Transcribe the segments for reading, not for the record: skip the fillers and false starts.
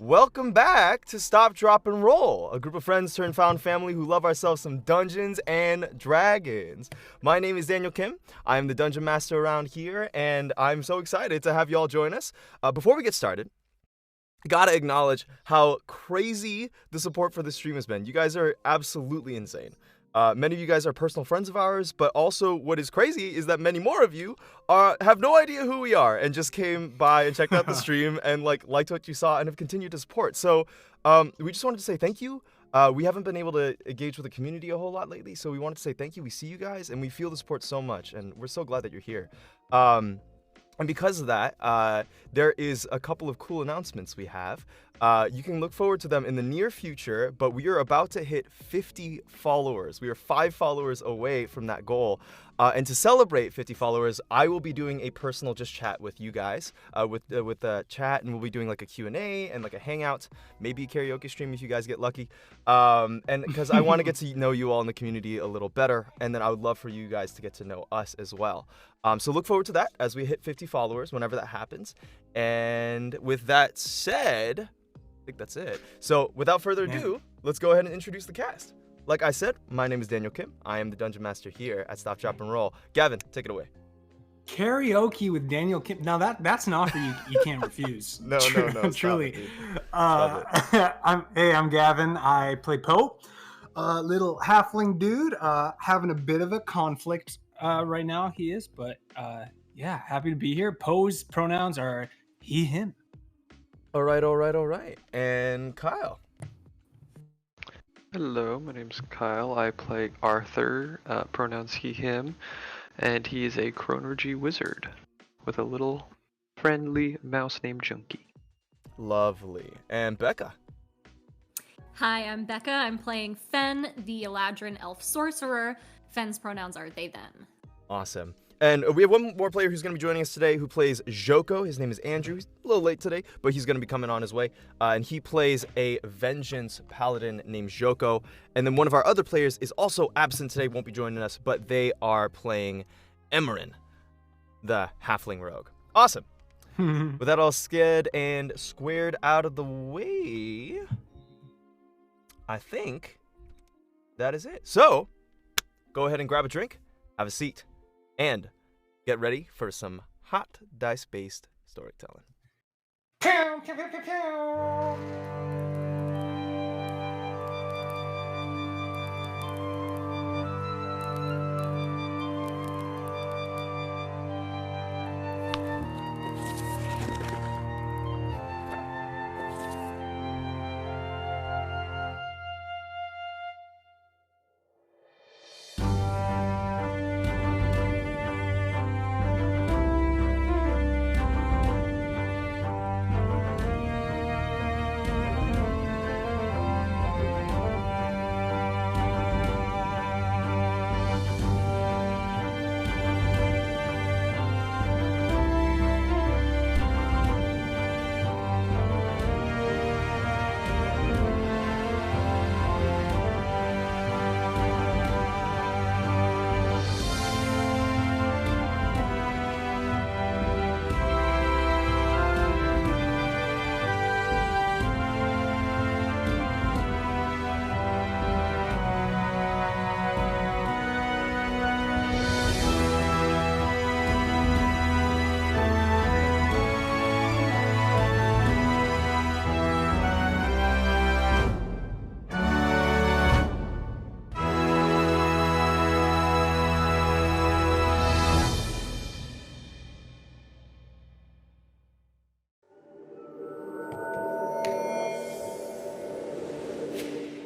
Welcome back to Stop, Drop, and Roll, a group of friends turned found family who love ourselves some Dungeons and Dragons. My name is Daniel Kim. I am the Dungeon Master around here, and I'm so excited to have y'all join us. Before we get started, gotta acknowledge how crazy the support for this stream has been. You guys are absolutely insane. Many of you guys are personal friends of ours, but also what is crazy is that many more of you have no idea who we are and just came by and checked out the stream and liked what you saw and have continued to support. So we just wanted to say thank you. We haven't been able to engage with the community a whole lot lately, so we wanted to say thank you. We see you guys, and we feel the support so much, and we're so glad that you're here. And because of that, there is a couple of cool announcements we have. You can look forward to them in the near future, but we are about to hit 50 followers. We are 5 followers away from that goal. And to celebrate 50 followers, I will be doing a personal just chat with you guys, with the chat, and we'll be doing like a Q&A and like a hangout, maybe a karaoke stream if you guys get lucky. And because I want to get to know you all in the community a little better, and then I would love for you guys to get to know us as well. So look forward to that as we hit 50 followers whenever that happens. And with that said, I think that's it. So without further ado, let's go ahead and introduce the cast. Like I said, my name is Daniel Kim. I am the Dungeon Master here at Stop, Drop, and Roll. Gavin, take it away. Karaoke with Daniel Kim. Now that's an offer you can't refuse. No. Truly. I'm Gavin. I play Poe, little halfling dude, having a bit of a conflict right now. He is, but yeah, happy to be here. Poe's pronouns are he, him. All right. And Kyle. Hello, my name's Kyle. I play Arthur, pronouns he, him, and he is a chronergy wizard with a little friendly mouse named Junkie. Lovely. And Becca. Hi, I'm Becca. I'm playing Fen, the Eladrin elf sorcerer. Fen's pronouns are they, them. Awesome. And we have one more player who's going to be joining us today who plays Joko. His name is Andrew. He's a little late today, but he's going to be coming on his way. And he plays a vengeance paladin named Joko. And then one of our other players is also absent today, won't be joining us, but they are playing Emmerin, the halfling rogue. Awesome. With that all sked and squared out of the way, I think that is it. So go ahead and grab a drink, have a seat, and get ready for some hot dice-based storytelling.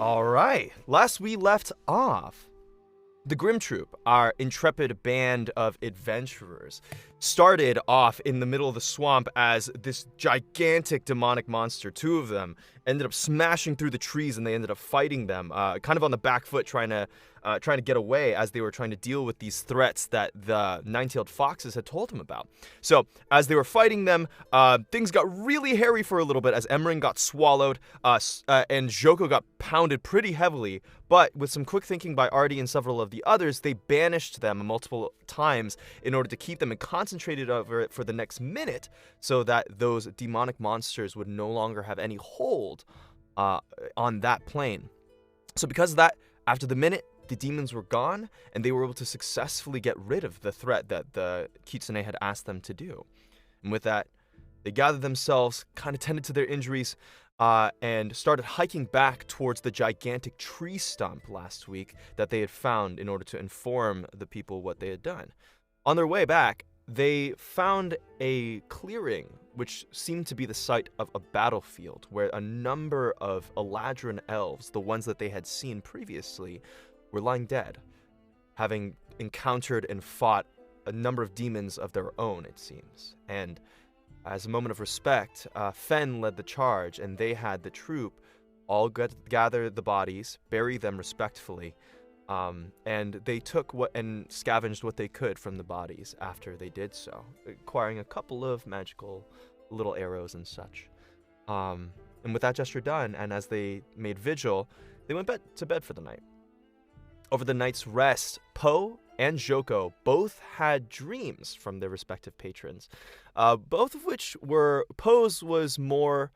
All right, last we left off, the Grim Troupe, our intrepid band of adventurers, started off in the middle of the swamp as this gigantic demonic monster. 2 of them ended up smashing through the trees, and they ended up fighting them, kind of on the back foot, trying to get away as they were trying to deal with these threats that the nine-tailed foxes had told them about. So as they were fighting them, things got really hairy for a little bit as Emmerin got swallowed, and Joko got pounded pretty heavily. But with some quick thinking by Artie and several of the others, they banished them multiple times in order to keep them concentrated over it for the next minute so that those demonic monsters would no longer have any hold on that plane. So because of that, after the minute, the demons were gone, and they were able to successfully get rid of the threat that the Kitsune had asked them to do. And with that, they gathered themselves, kind of tended to their injuries, and started hiking back towards the gigantic tree stump last week that they had found in order to inform the people what they had done. On their way back, they found a clearing which seemed to be the site of a battlefield where a number of Eladrin elves, the ones that they had seen previously, were lying dead, having encountered and fought a number of demons of their own, it seems. And as a moment of respect, Fen led the charge, and they had the troop all gather the bodies, bury them respectfully, and they took and scavenged what they could from the bodies after they did so, acquiring a couple of magical little arrows and such. And with that gesture done, and as they made vigil, they went to bed for the night. Over the night's rest, Poe and Joko both had dreams from their respective patrons, both of which were, Poe's was more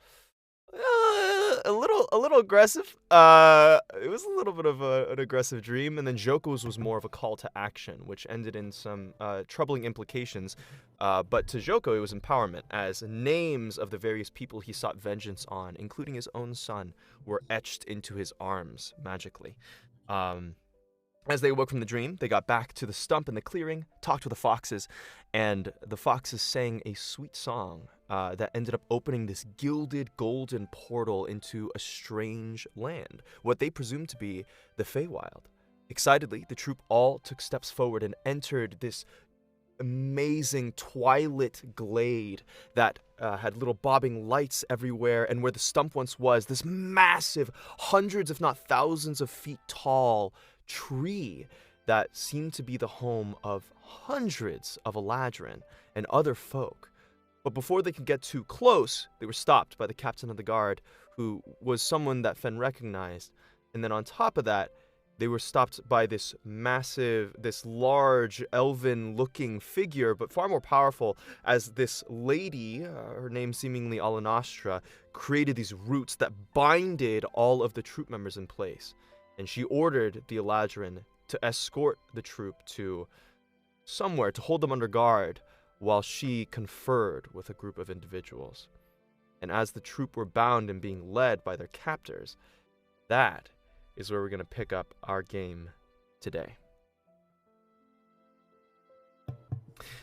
a little aggressive. It was a little bit of an aggressive dream, and then Joko's was more of a call to action, which ended in some troubling implications. But to Joko, it was empowerment, as names of the various people he sought vengeance on, including his own son, were etched into his arms magically. As they awoke from the dream, they got back to the stump in the clearing, talked with the foxes, and the foxes sang a sweet song that ended up opening this gilded golden portal into a strange land, what they presumed to be the Feywild. Excitedly, the troop all took steps forward and entered this amazing twilit glade that had little bobbing lights everywhere, and where the stump once was, this massive, hundreds if not thousands of feet tall tree that seemed to be the home of hundreds of Eladrin and other folk. But before they could get too close, they were stopped by the captain of the guard, who was someone that Fen recognized. And then on top of that, they were stopped by this large, elven-looking figure, but far more powerful, as this lady, her name seemingly Alanostra, created these roots that binded all of the troop members in place. And she ordered the Eladrin to escort the troop to somewhere to hold them under guard while she conferred with a group of individuals. And as the troop were bound and being led by their captors, that is where we're going to pick up our game today.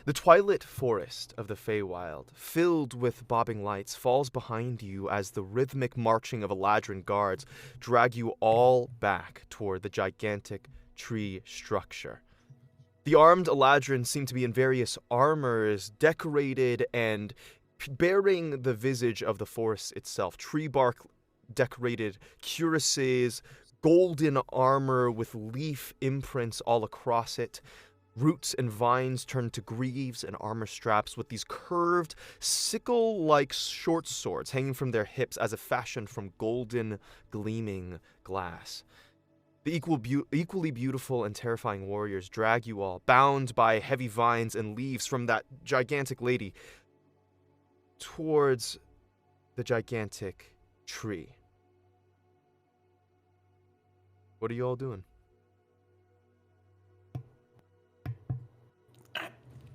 The twilit forest of the Feywild, filled with bobbing lights, falls behind you as the rhythmic marching of Eladrin guards drag you all back toward the gigantic tree structure. The armed Eladrin seem to be in various armors, decorated and bearing the visage of the forest itself. Tree bark decorated cuirasses, golden armor with leaf imprints all across it. Roots and vines turned to greaves and armor straps with these curved, sickle-like short swords hanging from their hips as if fashioned from golden, gleaming glass. The equally beautiful and terrifying warriors drag you all, bound by heavy vines and leaves from that gigantic lady, towards the gigantic tree. What are you all doing?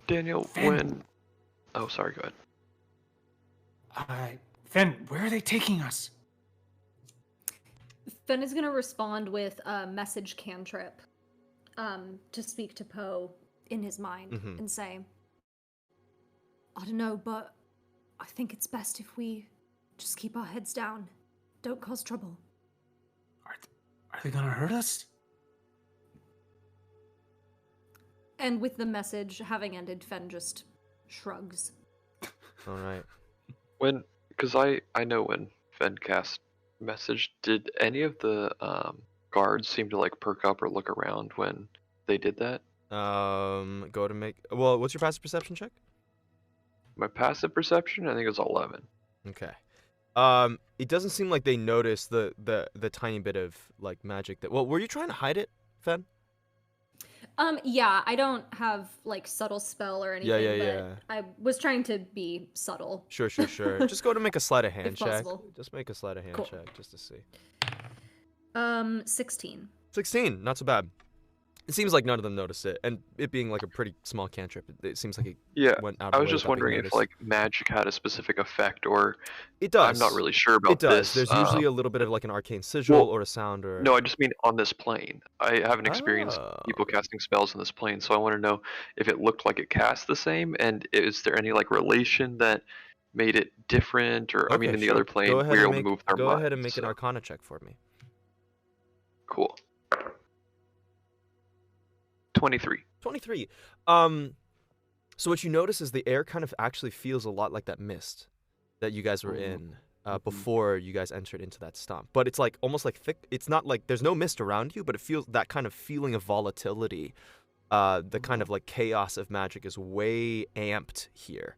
Daniel, Fen. Oh, sorry, go ahead. Fen, where are they taking us? Fen is going to respond with a message cantrip to speak to Poe in his mind and say, I don't know, but I think it's best if we just keep our heads down. Don't cause trouble. Are they gonna hurt us? And with the message having ended, Fen just shrugs. All right. Because I know when Fen cast message, did any of the guards seem to like perk up or look around when they did that? Go to make. Well, what's your passive perception check? My passive perception, I think it's 11. Okay. It doesn't seem like they noticed the tiny bit of like magic that. Well, were you trying to hide it, Fen? Yeah, I don't have like subtle spell or Yeah, anything, yeah, but yeah. I was trying to be subtle. Sure, sure, sure. Just go to make a sleight of hand If check. possible. Just make a sleight of hand Cool. check just to see. 16. 16, not so bad. It seems like none of them noticed it, and it being like a pretty small cantrip, it seems like it Yeah, went out I of the was way just without being wondering if noticed. like magic had a specific effect, or It I'm not does. really sure It about does. this. There's usually a little bit of like an arcane sigil Well, or a sound or. no, I just mean on this plane. I haven't experienced Oh. people casting spells on this plane, so I want to know if it looked like it cast the same, and is there any like relation that made it different, or I mean, Okay, in the sure. other plane, we were able to move our Go ahead minds. and make an So Arcana check for me. cool. 23. 23. So what you notice is the air kind of actually feels a lot like that mist that you guys were in before you guys entered into that stomp. But it's like almost like thick. It's not like there's no mist around you, but it feels that kind of feeling of volatility. The kind of like chaos of magic is way amped here.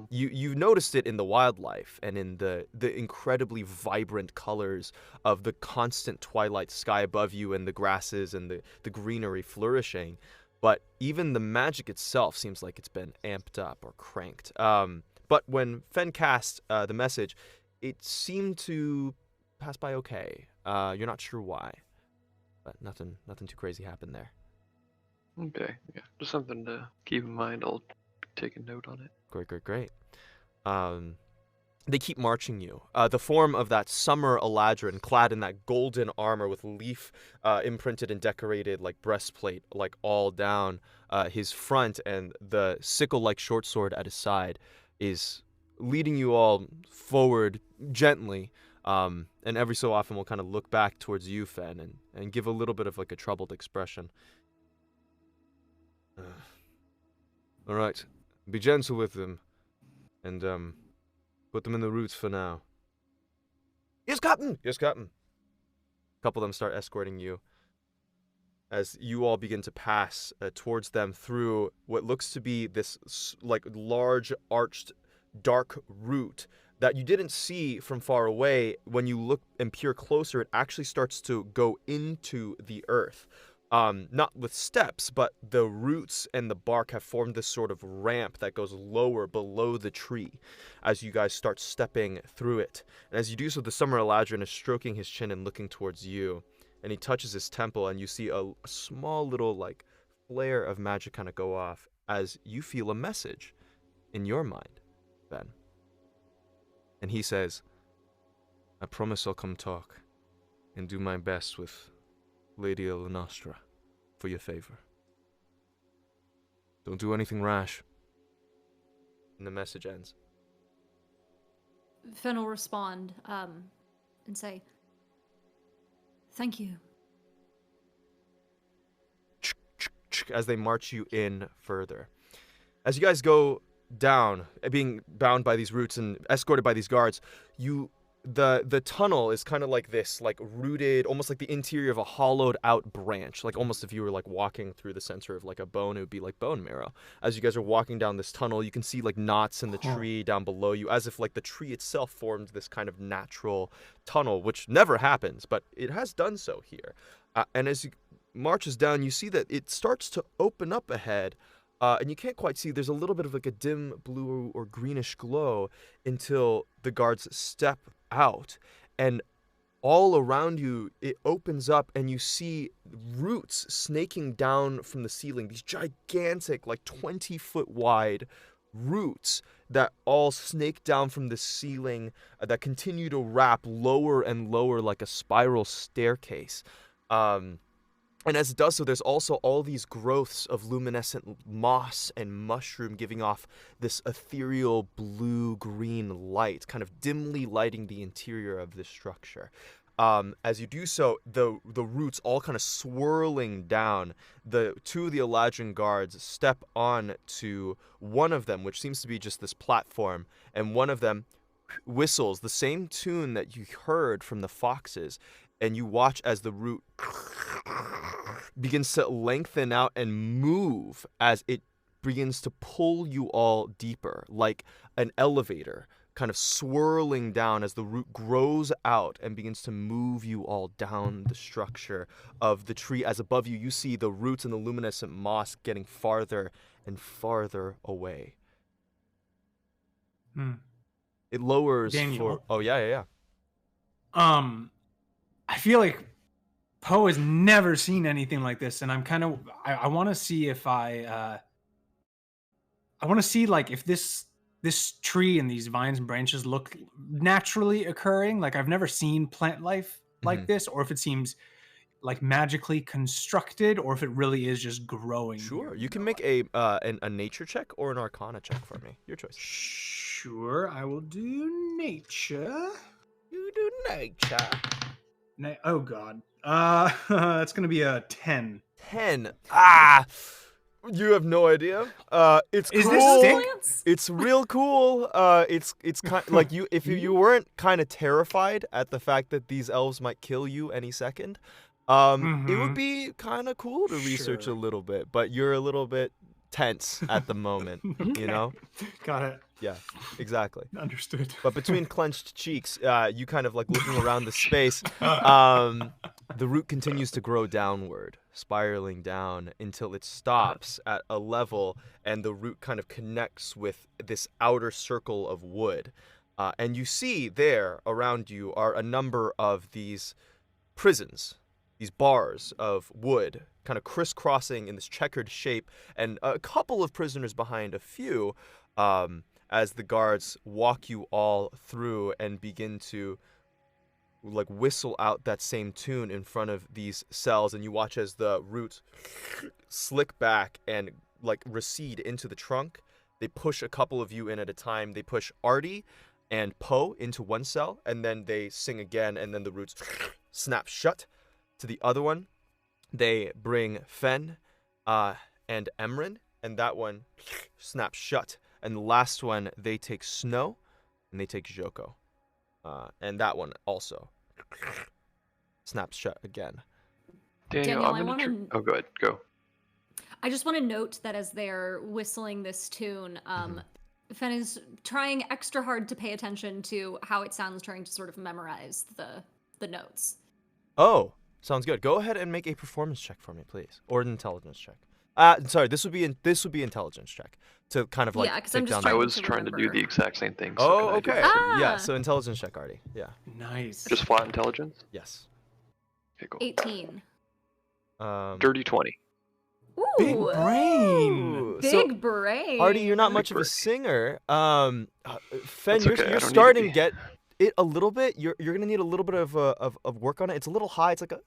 You've noticed it in the wildlife and in the incredibly vibrant colors of the constant twilight sky above you and the grasses and the greenery flourishing. But even the magic itself seems like it's been amped up or cranked. But when Fen cast the message, it seemed to pass by okay. You're not sure why, but nothing too crazy happened there. Okay, yeah, just something to keep in mind. I'll take a note on it. Great. They keep marching you. The form of that summer Eladrin, clad in that golden armor with leaf imprinted and decorated like breastplate, like all down his front, and the sickle-like short sword at his side, is leading you all forward gently. And every so often will kind of look back towards you, Fen, and give a little bit of like a troubled expression. All right, be gentle with them, and put them in the roots for now. Yes, Captain! Yes, Captain. A couple of them start escorting you as you all begin to pass towards them through what looks to be this like large arched dark root that you didn't see from far away. When you look and peer closer, it actually starts to go into the earth. Not with steps, but the roots and the bark have formed this sort of ramp that goes lower below the tree as you guys start stepping through it. And as you do so, the Summer Eladrin is stroking his chin and looking towards you. And he touches his temple, and you see a small little like flare of magic kind of go off as you feel a message in your mind, Ben. And he says, I promise I'll come talk and do my best with Lady Elenostra for your favor. Don't do anything rash. And the message ends. Fen will respond and say, thank you. As they march you in further. As you guys go down, being bound by these roots and escorted by these guards, the tunnel is kind of like this, like rooted, almost like the interior of a hollowed out branch, like almost if you were like walking through the center of like a bone, it would be like bone marrow. As you guys are walking down this tunnel, you can see like knots in the tree down below you, as if like the tree itself formed this kind of natural tunnel, which never happens, but it has done so here. And as you marches down, you see that it starts to open up ahead. And you can't quite see, there's a little bit of like a dim blue or greenish glow until the guards step out. And all around you, it opens up and you see roots snaking down from the ceiling. These gigantic, like 20-foot wide roots that all snake down from the ceiling that continue to wrap lower and lower like a spiral staircase. And as it does so, there's also all these growths of luminescent moss and mushroom giving off this ethereal blue-green light, kind of dimly lighting the interior of this structure. As you do so, the roots all kind of swirling down. Two of the Eladrin guards step on to one of them, which seems to be just this platform, and one of them whistles the same tune that you heard from the foxes, and you watch as the root begins to lengthen out and move as it begins to pull you all deeper, like an elevator kind of swirling down as the root grows out and begins to move you all down the structure of the tree. As above you, you see the roots and the luminescent moss getting farther and farther away. It lowers Daniel. Oh, yeah. I feel like Poe has never seen anything like this, and I'm kind of I want to see if I want to see like if this tree and these vines and branches look naturally occurring. Like I've never seen plant life like this, or if it seems like magically constructed, or if it really is just growing. Sure, here. you can make a nature check or an arcana check for me. Your choice. Sure, I will do nature. You do nature. Oh God, that's gonna be a 10. 10. Ah, you have no idea. It's Is cool. this stick? It's real cool. It's kind like you if you weren't kind of terrified at the fact that these elves might kill you any second. It would be kind of cool to research a little bit, but you're a little bit tense at the moment, you know? Got it. Yeah, exactly. Understood. But between clenched cheeks, you kind of like looking around the space, the root continues to grow downward, spiraling down until it stops at a level and the root kind of connects with this outer circle of wood. And you see there around you are a number of these prisons, these bars of wood kind of crisscrossing in this checkered shape, and a couple of prisoners behind a few, as the guards walk you all through and begin to like whistle out that same tune in front of these cells, and you watch as the roots slick back and like recede into the trunk. They push a couple of you in at a time. They push Artie and Poe into one cell, and then they sing again, and then the roots snap shut to the other one. They bring Fen and Emran, and that one snaps shut. And the last one, they take Snow, and they take Joko. And that one also snaps shut again. Daniel, I want to... Oh, go ahead. Go. I just want to note that as they're whistling this tune, Fen is trying extra hard to pay attention to how it sounds, trying to sort of memorize the notes. Oh, sounds good. Go ahead and make a performance check for me, please, or an intelligence check. Sorry, this would be intelligence check to kind of like Yeah, 'cause I'm take just down. I trying was to trying to do remember. the exact same thing. So Oh, can I do okay. that? Yeah, so intelligence check, Artie. Yeah. Nice. Just flat intelligence? Yes. Okay, cool. 18. Dirty 20. Ooh, Big brain. Ooh, big brain. Artie, you're not much of a brain. singer. Fen, That's okay, I you're don't need to starting to be. get it a little bit. You're gonna need a little bit of work on it. It's a little high. It's like a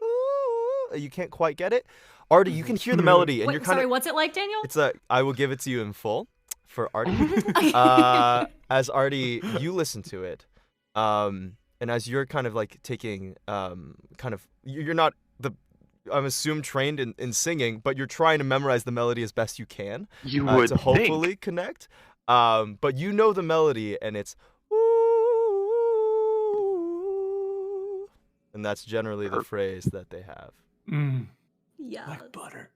you can't quite get it. Artie, you can hear the melody, and Wait, you're kind sorry, of. what's it like, Daniel? It's I will give it to you in full for Artie. As Artie, you listen to it, and as you're kind of like taking, you're not I'm assumed trained in singing, but you're trying to memorize the melody as best you can. You would to hopefully connect. But you know the melody, and it's ooh, and that's generally the phrase that they have. Yeah. Like butter.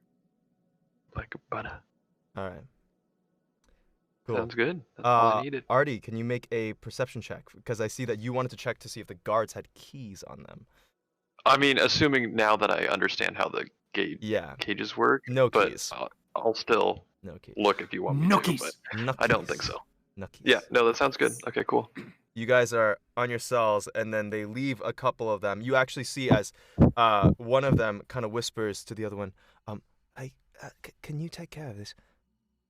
Like butter. All right. Cool. Sounds good. That's all I needed. Artie, can you make a perception check? Because I see that you wanted to check to see if the guards had keys on them. I mean, assuming now that I understand how the Yeah. cages work. No but keys. I'll still No keys. look if you want me No to, keys. but No I don't keys. think so. No keys. Yeah, no, that sounds good. Okay, cool. You guys are on your cells, and then they leave a couple of them. You actually see as one of them kind of whispers to the other one, "Hey, can you take care of this?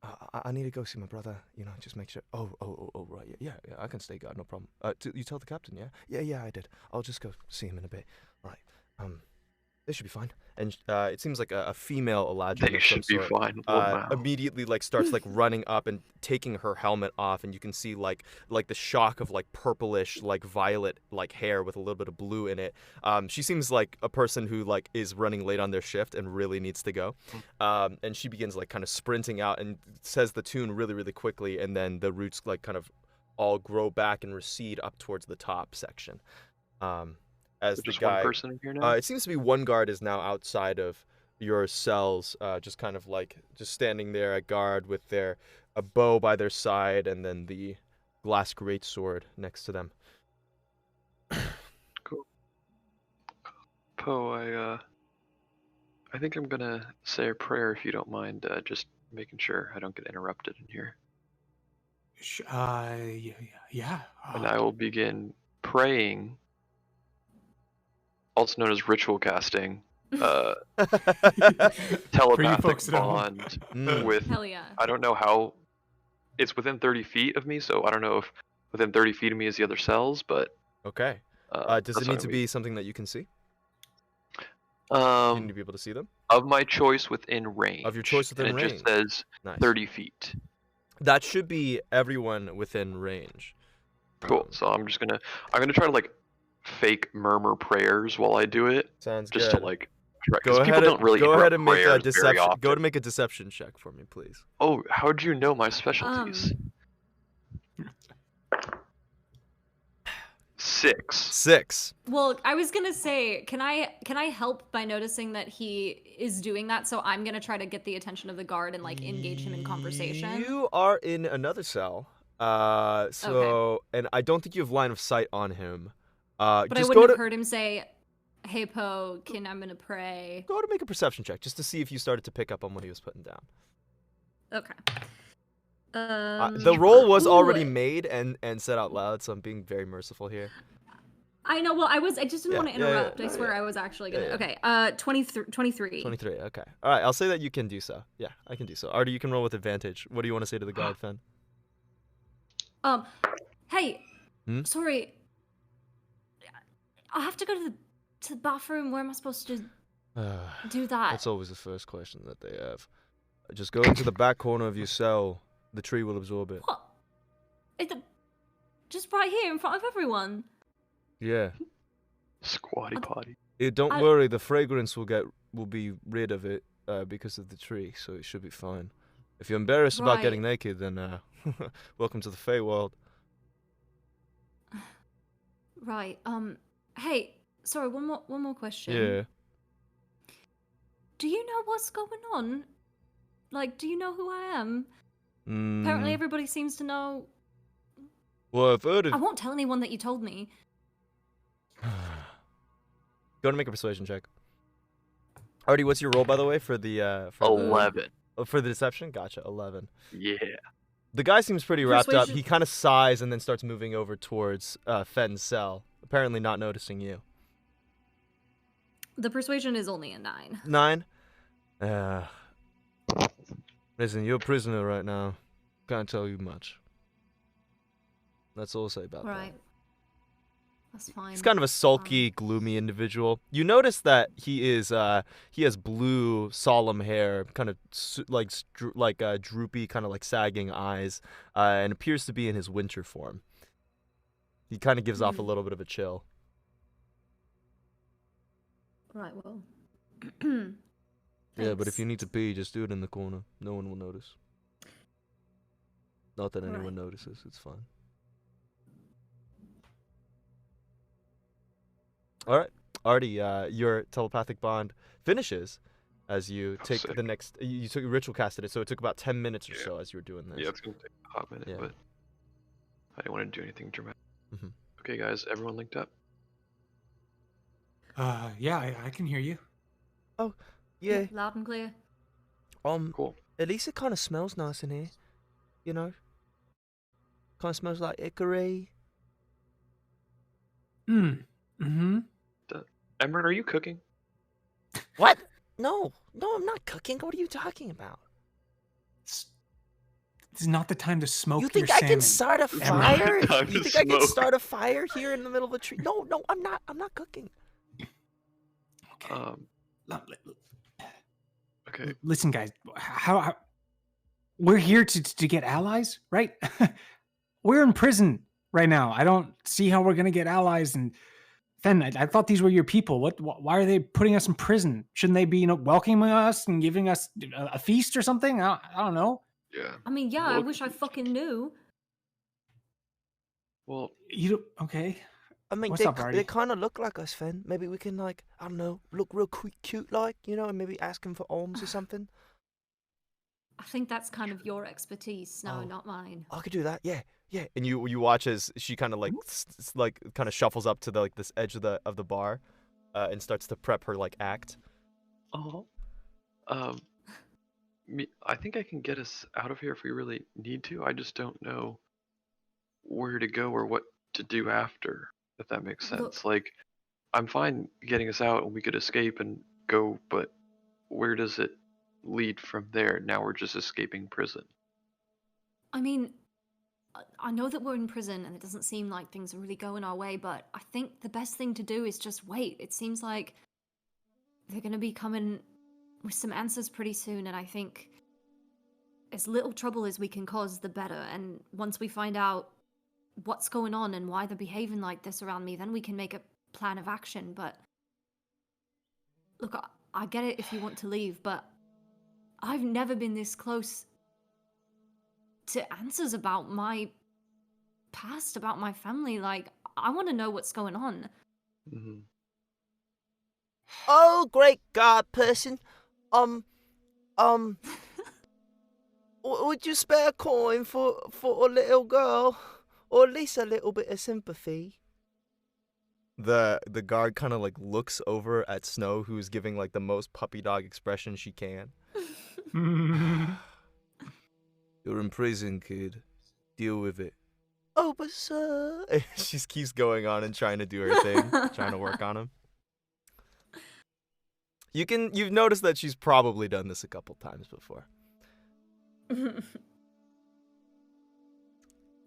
I need to go see my brother. You know, just make sure." Oh, right, yeah, I can stay guard, no problem. You told the captain, yeah? Yeah, I did. I'll just go see him in a bit. All right. They should be fine. And it seems like a female Eladrin They of some should be sort, fine. Wow. immediately like starts like running up and taking her helmet off, and you can see like the shock of like purplish like violet like hair with a little bit of blue in it. She seems like a person who like is running late on their shift and really needs to go. And she begins like kind of sprinting out and says the tune really, really quickly, and then the roots like kind of all grow back and recede up towards the top section. As the Just guy, one person in here now? it seems to be one guard is now outside of your cells, just kind of like just standing there at guard with a bow by their side, and then the glass greatsword next to them. Cool. Poe, I think I'm gonna say a prayer if you don't mind, just making sure I don't get interrupted in here. Yeah. And I will begin praying, also known as ritual casting, telepathic folks at home. bond with. Hell yeah. I don't know how. It's within 30 feet of me, so I don't know if within 30 feet of me is the other cells, but. Okay. Does it need to be something that you can see? You need to be able to see them? Of my choice within range. Of your choice within and range. It just says Nice. 30 feet. That should be everyone within range. Cool. So I'm gonna try to like fake murmur prayers while I do it. Sounds just good. to like try, Go ahead. people don't really go ahead and make a prayers very deception. often. Go to make a deception check for me, please. Oh, how'd you know my specialties? 6. Well, I was gonna say, can I help by noticing that he is doing that? So I'm gonna try to get the attention of the guard and like engage him in conversation. You are in another cell. And I don't think you have line of sight on him. But just I wouldn't have heard him say, "Hey Poe, I'm gonna pray." Go to make a perception check just to see if you started to pick up on what he was putting down. Okay. The roll was already made and said out loud, so I'm being very merciful here. I know. Well, I just didn't want to interrupt. I swear I was actually gonna. Okay. 23. 23. Okay. All right. I'll say that you can do so. Yeah, I can do so. Artie, you can roll with advantage. What do you want to say to the guard, Fen? Hey. Sorry. I have to go to the bathroom. Where am I supposed to do that? That's always the first question that they have. Just go into the back corner of your cell. The tree will absorb it. What? Just right here in front of everyone. Yeah. Squatty potty. Don't worry, the fragrance will be rid of it because of the tree, so it should be fine. If you're embarrassed about getting naked, then welcome to the Feywild. Right. Hey, sorry, one more question. Yeah. Do you know what's going on? Like, do you know who I am? Apparently everybody seems to know. Well, I've heard of... I won't tell anyone that you told me. Go to make a persuasion check. Artie, what's your roll, by the way, for the... 11. For the deception? Gotcha, 11. Yeah. The guy seems pretty wrapped up. He kind of sighs and then starts moving over towards Fen's cell, apparently not noticing you. The persuasion is only a 9. 9? Listen, you're a prisoner right now. Can't tell you much. That's all I'll say about that. Right. That's fine. He's kind of a sulky, gloomy individual. You notice that he has blue, solemn hair, kind of droopy, kind of like sagging eyes, and appears to be in his winter form. He kind of gives off a little bit of a chill. Right, well. Yeah, but if you need to pee, just do it in the corner. No one will notice. Not that anyone notices. It's fine. All right, Artie, your telepathic bond finishes as you take the next. You took ritual casted it, so it took about 10 minutes or so as you were doing this. Yeah, it's gonna take a hot minute, but I didn't want to do anything dramatic. Okay, guys, everyone linked up. Yeah, I can hear you. Oh, yeah. Loud and clear. Cool. At least it kind of smells nice in here. You know. Kind of smells like hickory. Emran, are you cooking? What? No, I'm not cooking. What are you talking about? This is not the time to smoke. You think your I salmon. can start a fire? You think I can start a fire here in the middle of a tree? No, I'm not. I'm not cooking. Okay. Okay. Listen, guys. How we're here to get allies, right? We're in prison right now. I don't see how we're gonna get allies. And Fen, I thought these were your people. Why are they putting us in prison? Shouldn't they be, welcoming us and giving us a feast or something? I don't know. Yeah. I mean, yeah, I wish I fucking knew. Well, okay. I mean, they kind of look like us, Fen. Maybe we can, I don't know, look real cute, and maybe ask him for alms or something. I think that's kind of your expertise, Snow, not mine. I could do that. Yeah, yeah. And you watch as she kind of like kind of shuffles up to the this edge of the bar, and starts to prep her like act. Oh. I think I can get us out of here if we really need to. I just don't know where to go or what to do after, if that makes sense. Look, like, I'm fine getting us out and we could escape and go, but where does it lead from there? Now we're just escaping prison. I mean, I know that we're in prison and it doesn't seem like things are really going our way, but I think the best thing to do is just wait. It seems like they're going to be coming with some answers pretty soon, and I think as little trouble as we can cause, the better. And once we find out what's going on and why they're behaving like this around me, then we can make a plan of action. But look, I get it if you want to leave, but I've never been this close to answers about my past, about my family. Like, I want to know what's going on. Mm-hmm. Oh, great God, person. Would you spare a coin for a little girl, or at least a little bit of sympathy? The guard kind of like looks over at Snow, who's giving like the most puppy dog expression she can. You're in prison, kid. Deal with it. Oh, but sir, she keeps going on and trying to do her thing, trying to work on him. You've noticed that she's probably done this a couple times before.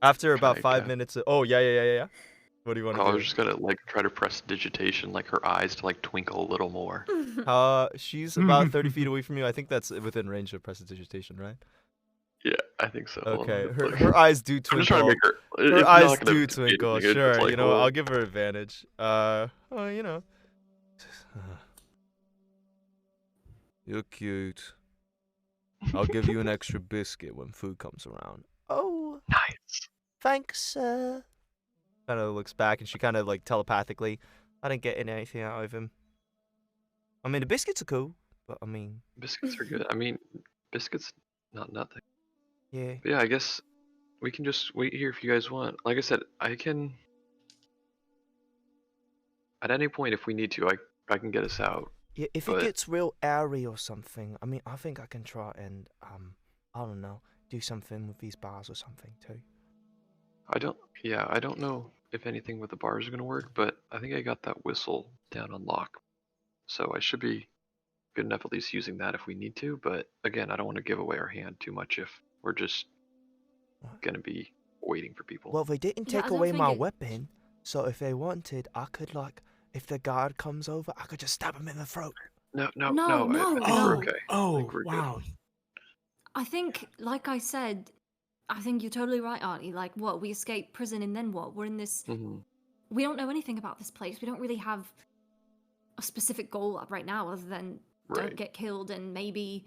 After about 5 minutes oh, yeah. What do you want to do? I was just gonna like try to press digitation, like her eyes to like twinkle a little more. She's about 30 feet away from you. I think that's within range of prestidigitation, right? Yeah, I think so. Okay, her eyes do twinkle. I'm just trying to make her. Her eyes do twinkle. Sure, like, I'll give her advantage. You're cute. I'll give you an extra biscuit when food comes around. Oh, nice. Thanks, sir. Kind of looks back and she kind of like telepathically, I didn't get anything out of him. I mean, the biscuits are cool, but I mean, biscuits are good. I mean, biscuits, not nothing. Yeah. But yeah, I guess we can just wait here if you guys want. Like I said, I can. At any point, if we need to, I can get us out. Yeah, if it gets real airy or something, I mean, I think I can try and I don't know, do something with these bars or something too. I don't know if anything with the bars are gonna work, but I think I got that whistle down on lock, so I should be good enough at least using that if we need to. But again, I don't want to give away our hand too much if we're just gonna be waiting for people. Well, they didn't take away my weapon, so if they wanted, I could like. If the guard comes over, I could just stab him in the throat. No. No. We're okay. Oh, wow. I think, like I said, I think you're totally right, Artie. Like, what? We escaped prison and then what? We're in this... Mm-hmm. We don't know anything about this place. We don't really have a specific goal up right now other than don't get killed and maybe...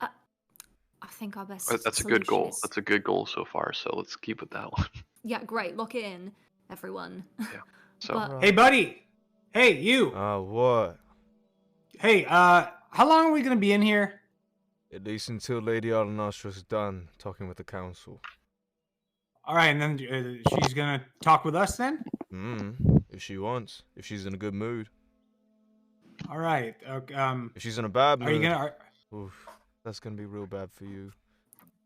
I think our best That's a good goal. That's a good goal so far, so let's keep with that one. Yeah, great. Lock it in, everyone. Yeah. So, hey, buddy. Hey, you. What? Hey, how long are we gonna be in here? At least until Lady Alanostra's done talking with the council. All right, and then she's gonna talk with us then? If she wants. If she's in a good mood. All right. If she's in a bad mood. Are you gonna? Oof, that's gonna be real bad for you.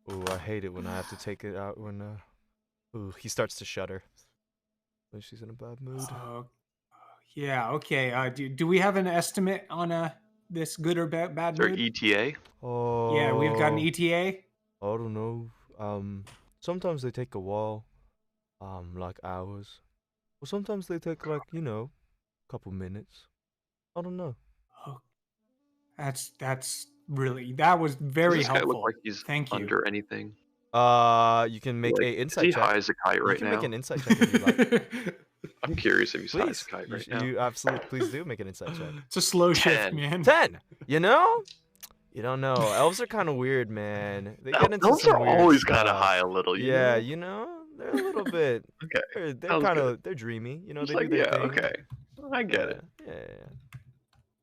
Oh, I hate it when I have to take it out when. Ooh, he starts to shudder. When she's in a bad mood. Yeah. Okay. Do we have an estimate on this good or bad mood? ETA? Oh. Yeah, we've got an ETA. I don't know. Sometimes they take a while, like hours, or sometimes they take like a couple minutes. I don't know. Oh, that's really that was very Does this helpful. guy look like he's Thank you. under anything? You can make a insight check. Is he high as a kite right now? You can make an insight check if you like. I'm curious if he's high as Please, a kite right now. You absolutely please do make an insight check. It's a slow shift, man. 10. You know? You don't know. Elves are kind of weird, man. They get into Elves some are weird always stuff. kind of high a little. Yeah, they're a little bit. Okay. They're kind of they're dreamy. You know, It's they like, do their thing. okay. I get it. Yeah.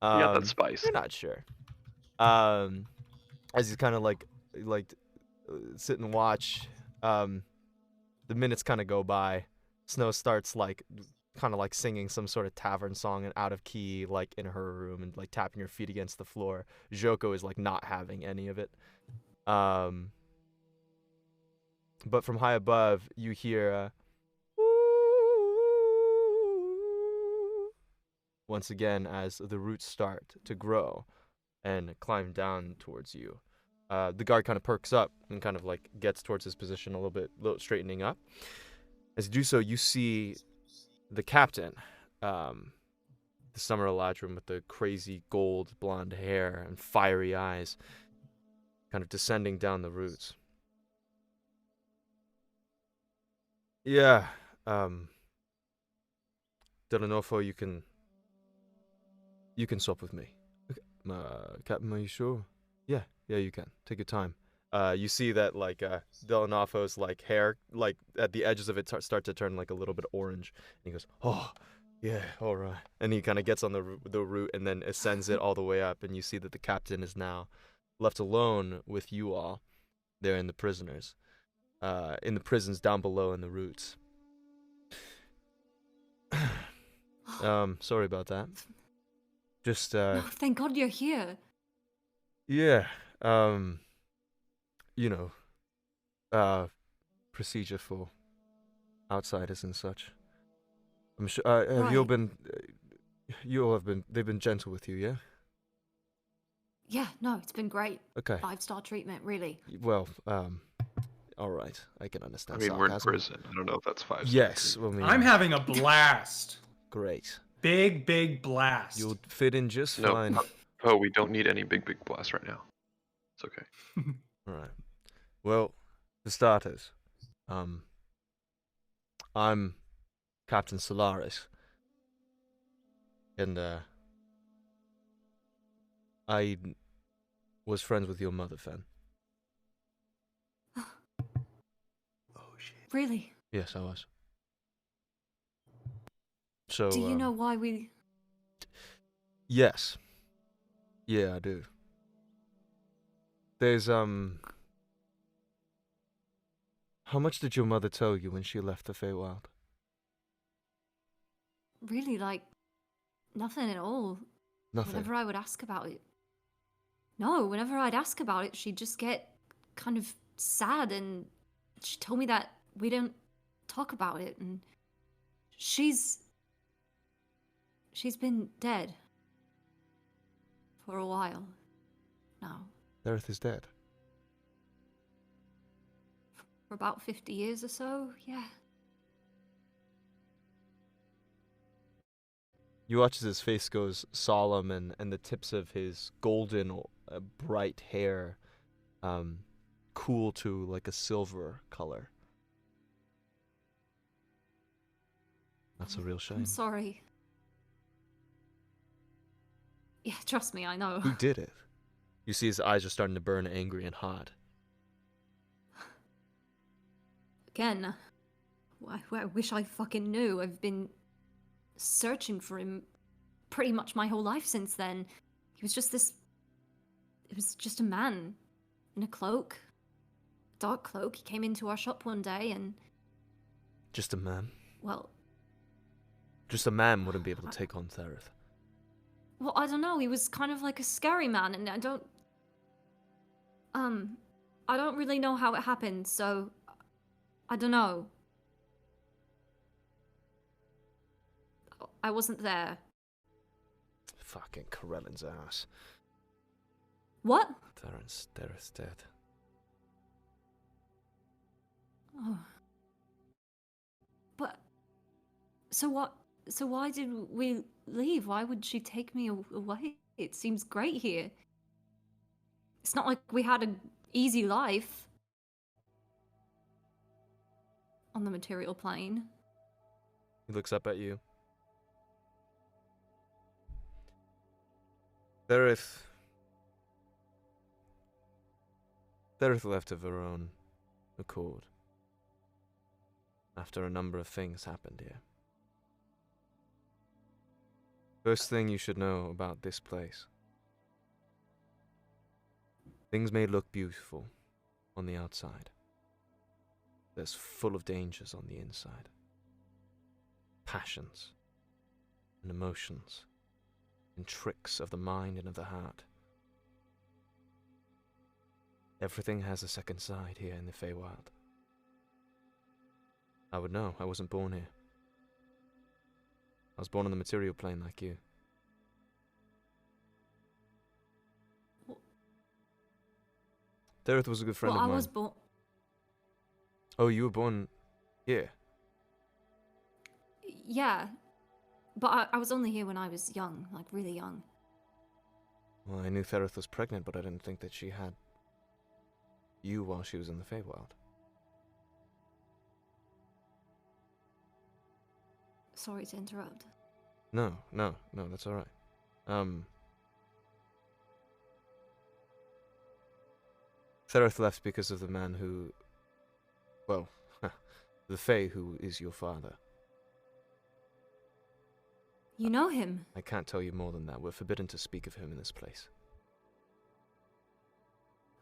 You got that spice. You're not sure. as you kind of sit and watch, the minutes kind of go by. Snow starts kind of singing some sort of tavern song and out of key, like in her room, and like tapping her feet against the floor. Joko is like not having any of it. But from high above, you hear once again as the roots start to grow and climb down towards you. The guard kind of perks up and kind of like gets towards his position a little straightening up. As you do so, you see the captain, the Summer Eladrin with the crazy gold blonde hair and fiery eyes, kind of descending down the roots. Yeah, Delanofo, you can swap with me. Okay. Captain, are you sure? Yeah, you can. Take your time. You see that Delanofo's hair at the edges of it start to turn a little bit orange, and he goes, "Oh, yeah, all right." And he kind of gets on the root and then ascends it all the way up, and you see that the captain is now left alone with you all there in the prisoners, in the prisons down below in the roots. Sorry about that. Just No, thank God you're here. Yeah, procedure for outsiders and such. I'm sure. Have you all been? You all have been. They've been gentle with you, yeah? Yeah, no, it's been great. Okay. 5-star treatment, really. Well, all right. I can understand. I mean, we're in prison. I don't know if that's 5 stars. Yes, well, I'm having a blast. Great. Big blast. You'll fit in just fine. Oh, we don't need any big blast right now. It's okay. All right. Well, for starters, I'm Captain Solaris, and I was friends with your mother, Fen. Oh shit. Really? Yes, I was. So. Do you know why we? Yes. Yeah, I do. There's How much did your mother tell you when she left the Feywild? Really, nothing at all. Nothing. Whenever I would ask about it. No, whenever I'd ask about it, she'd just get kind of sad, and she told me that we don't talk about it, and she's been dead for a while now. Dareth is dead. For about 50 years or so, yeah. You watch as his face goes solemn, and the tips of his golden, bright hair cool to a silver color. That's a real shame. I'm sorry. Yeah, trust me, I know. Who did it? You see his eyes are starting to burn angry and hot. Again, I wish I fucking knew. I've been searching for him pretty much my whole life since then. He was just it was just a man in a cloak. Dark cloak. He came into our shop one day and... Just a man? Well... Just a man wouldn't be able to take on Thereth. Well, I don't know. He was kind of like a scary man, and I don't really know how it happened, so I don't know. I wasn't there. Fucking Corellin's ass. What? Thereth's dead. Oh. But so what? So why did we leave? Why would she take me away? It seems great here. It's not like we had an easy life on the material plane. He looks up at you. Thereth left of her own accord after a number of things happened here. First thing you should know about this place. Things may look beautiful on the outside. They're full of dangers on the inside. Passions and emotions and tricks of the mind and of the heart. Everything has a second side here in the Feywild. I would know. I wasn't born here. I was born on the material plane like you. Dareth was a good friend of mine. I was born. Oh, you were born here? Yeah, but I was only here when I was young, like really young. Well, I knew Thereth was pregnant, but I didn't think that she had you while she was in the Feywild. Sorry to interrupt. No, that's alright. Thereth left because of the man who... Well, the Fey who is your father. You know him? I can't tell you more than that. We're forbidden to speak of him in this place.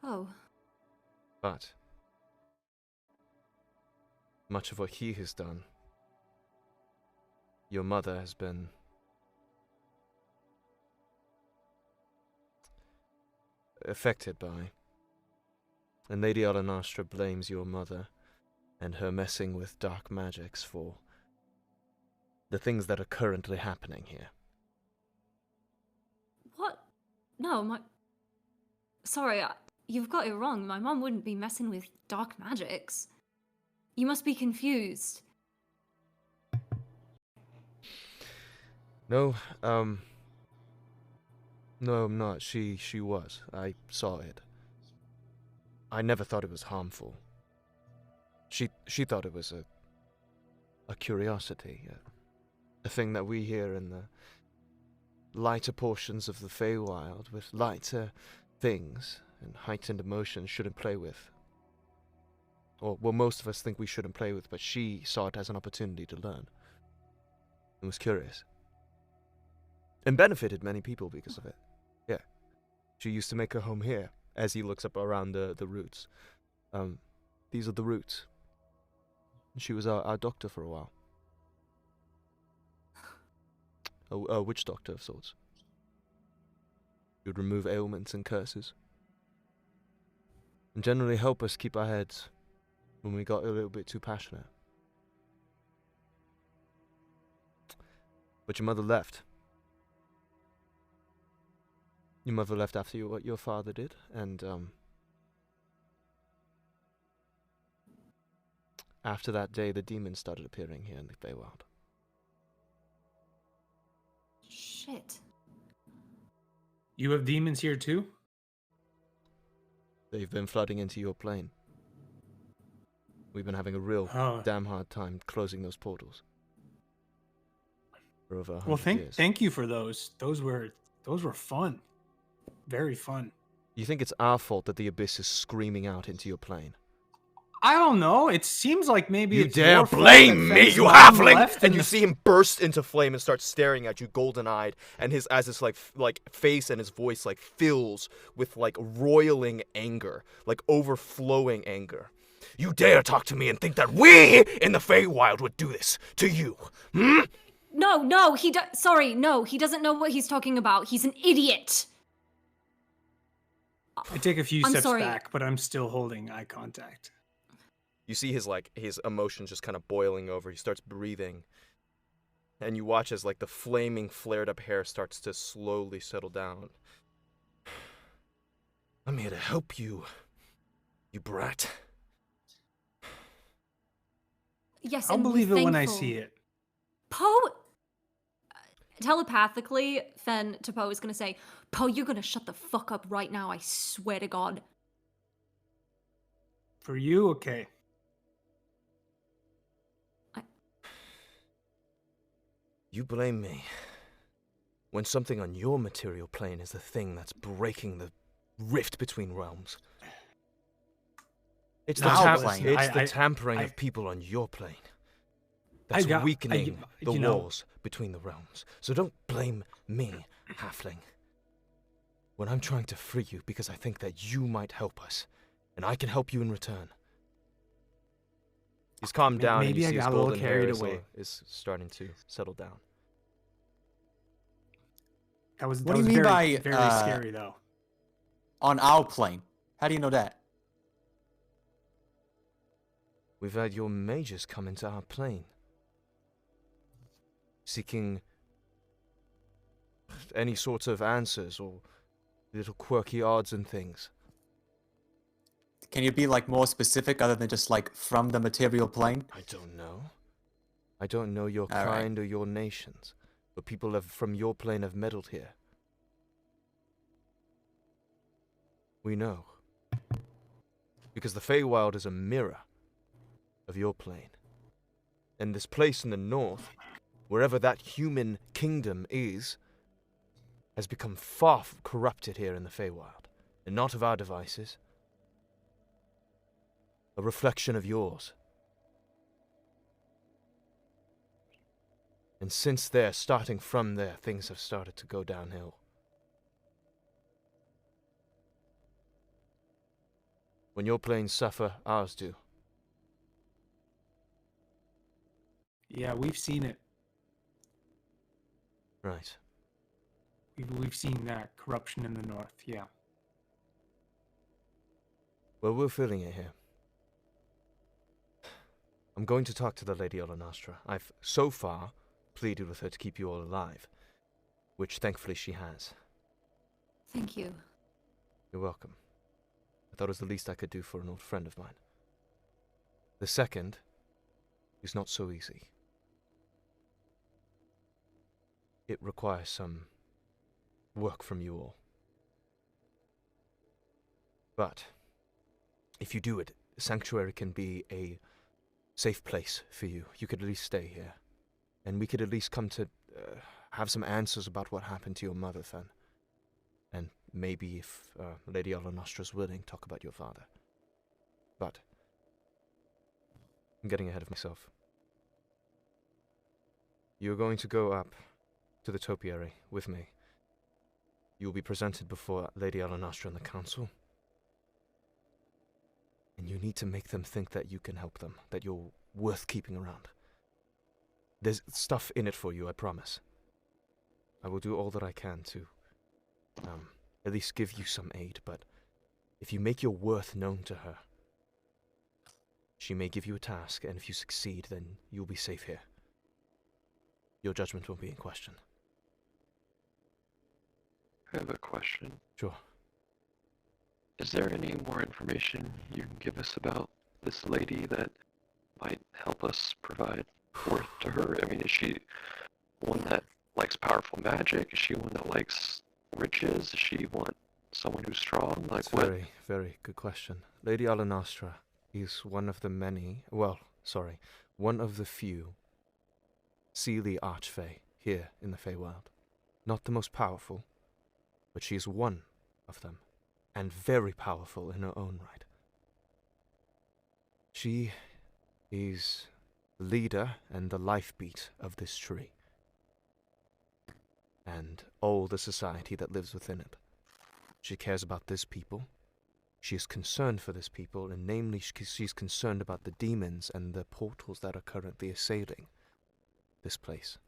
Oh. But much of what he has done, your mother has been affected by. And Lady Alanastra blames your mother and her messing with dark magics for the things that are currently happening here. What? No, Sorry, you've got it wrong. My mom wouldn't be messing with dark magics. You must be confused. No, no, I'm not. She was. I saw it. I never thought it was harmful. She thought it was a curiosity, a thing that we here in the lighter portions of the Feywild with lighter things and heightened emotions shouldn't play with. Or, well, most of us think we shouldn't play with, but she saw it as an opportunity to learn. And was curious. And benefited many people because of it. Yeah. She used to make her home here, as he looks up around the roots. These are the roots. She was our doctor for a while. A witch doctor of sorts. She would remove ailments and curses. And generally help us keep our heads when we got a little bit too passionate. But your mother left. Your mother left after what your father did, and after that day, the demons started appearing here in the Feywild. Shit. You have demons here too? They've been flooding into your plane. We've been having a real damn hard time closing those portals. For over 100 years. Thank you for those. Those were fun. Very fun. You think it's our fault that the abyss is screaming out into your plane? I don't know. It seems like maybe You it's dare your fault blame that me, Fen's you mom halfling! left And in you the- see him burst into flame and start staring at you, golden-eyed, and his face and his voice like fills with like roiling anger, like overflowing anger. You dare talk to me and think that we in the Feywild would do this to you? Hmm? No, he doesn't know what he's talking about. He's an idiot. I take a few I'm steps sorry. back, but I'm still holding eye contact. You see his emotions just kind of boiling over. He starts breathing. And you watch as like the flaming, flared up hair starts to slowly settle down. I'm here to help you, you brat. Yes, I'll and believe we're it when I thankful. see it. Poe, telepathically, Fen to Poe is gonna say, Poe, you're gonna shut the fuck up right now, I swear to God. For you, okay. You blame me when something on your material plane is the thing that's breaking the rift between realms. It's the, tampering of people on your plane that's weakening the walls between the realms. So don't blame me, halfling. when I'm trying to free you because I think that you might help us, and I can help you in return. He's calmed down, and Maybe you I see his got a little golden hair carried is, away. is starting to settle down. That What do you was mean very, by, very scary, though. On our plane? How do you know that? We've had your mages come into our plane, seeking any sorts of answers or little quirky odds and things. Can you be like more specific other than just like from the material plane? I don't know. I don't know your All right. kind or your nations, but people from your plane have meddled here. We know. Because the Feywild is a mirror of your plane. And this place in the north, wherever that human kingdom is, has become far corrupted here in the Feywild, and not of our devices. A reflection of yours. And since there, starting from there, things have started to go downhill. When your planes suffer, ours do. Yeah, we've seen it. Right. We've seen that corruption in the north, yeah. Well, we're feeling it here. I'm going to talk to the Lady Olenastra. I've, so far, pleaded with her to keep you all alive, which thankfully she has. Thank you. You're welcome. I thought it was the least I could do for an old friend of mine. The second is not so easy. It requires some work from you all. But if you do it, Sanctuary can be a safe place for you. You could at least stay here. And we could at least come to have some answers about what happened to your mother, then. And maybe if Lady Olenostra's willing, talk about your father. But I'm getting ahead of myself. You're going to go up to the topiary with me. You will be presented before Lady Olenostra and the council. And you need to make them think that you can help them, that you're worth keeping around. There's stuff in it for you, I promise. I will do all that I can to at least give you some aid, but if you make your worth known to her, she may give you a task, and if you succeed, then you'll be safe here. Your judgment won't be in question. I have a question. Sure. Is there any more information you can give us about this lady that might help us provide worth to her? I mean, is she one that likes powerful magic? Is she one that likes riches? Does she want someone who's strong? Like That's what? very, very good question. Lady Olenostra is one of the one of the few Seelie Archfey here in the Feywild. Not the most powerful, but she is one of them, and very powerful in her own right. She is the leader and the lifebeat of this tree, and all the society that lives within it. She cares about this people. She is concerned for this people, and namely she's concerned about the demons and the portals that are currently assailing this place.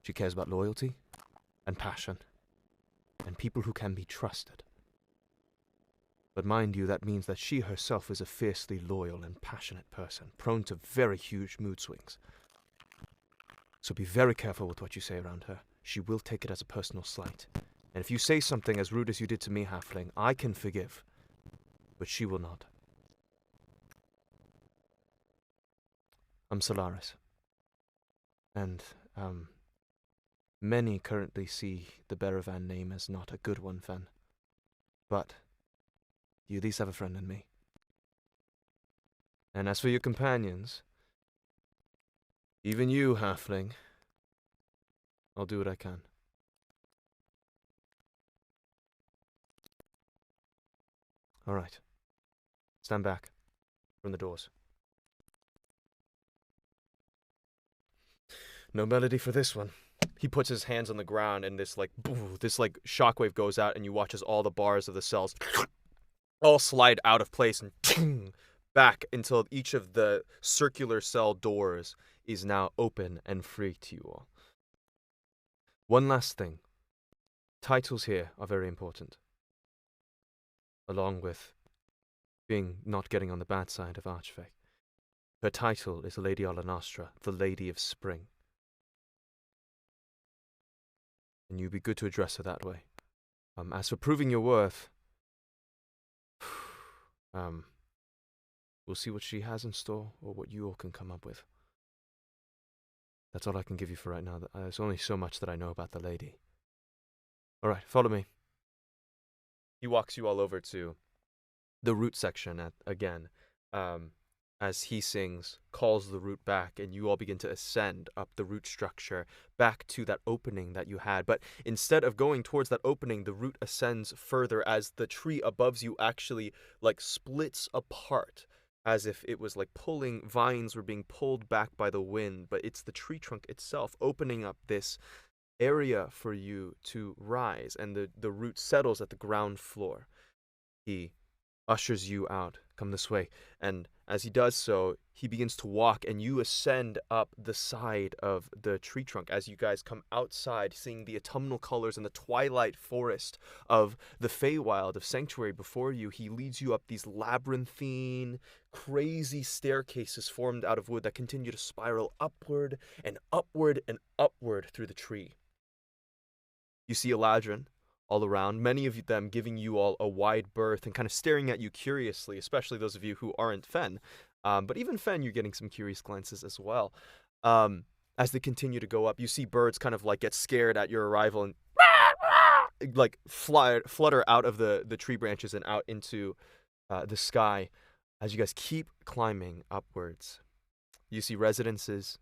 She cares about loyalty and passion, and people who can be trusted. But mind you, that means that she herself is a fiercely loyal and passionate person, prone to very huge mood swings. So be very careful with what you say around her. She will take it as a personal slight. And if you say something as rude as you did to me, Halfling, I can forgive. But she will not. I'm Solaris. And, many currently see the Baravan name as not a good one, Fen. But you at least have a friend in me. And as for your companions, even you, Halfling, I'll do what I can. All right. Stand back from the doors. No melody for this one. he puts his hands on the ground, and this shockwave goes out, and you watch as all the bars of the cells all slide out of place and back until each of the circular cell doors is now open and free to you all. One last thing. Titles here are very important, along with being not getting on the bad side of Archfey. Her title is Lady Alanostra, the Lady of Spring. And you'd be good to address her that way. As for proving your worth, we'll see what she has in store, or what you all can come up with. That's all I can give you for right now. There's only so much that I know about the lady. Alright, follow me. He walks you all over to the root section again, as he sings, calls the root back, and you all begin to ascend up the root structure back to that opening that you had. But instead of going towards that opening, the root ascends further as the tree above you actually splits apart, as if it was vines were being pulled back by the wind. But it's the tree trunk itself opening up this area for you to rise, and the root settles at the ground floor. He ushers you out. Come this way. And as he does so, he begins to walk, and you ascend up the side of the tree trunk as you guys come outside, seeing the autumnal colors and the twilight forest of the Feywild of Sanctuary before you. He leads you up these labyrinthine, crazy staircases formed out of wood that continue to spiral upward and upward and upward through the tree. You see Eladrin all around, many of them giving you all a wide berth and kind of staring at you curiously, especially those of you who aren't Fen. But even Fen, you're getting some curious glances as well. As they continue to go up, you see birds kind of get scared at your arrival and flutter out of the tree branches and out into the sky. As you guys keep climbing upwards, you see residences.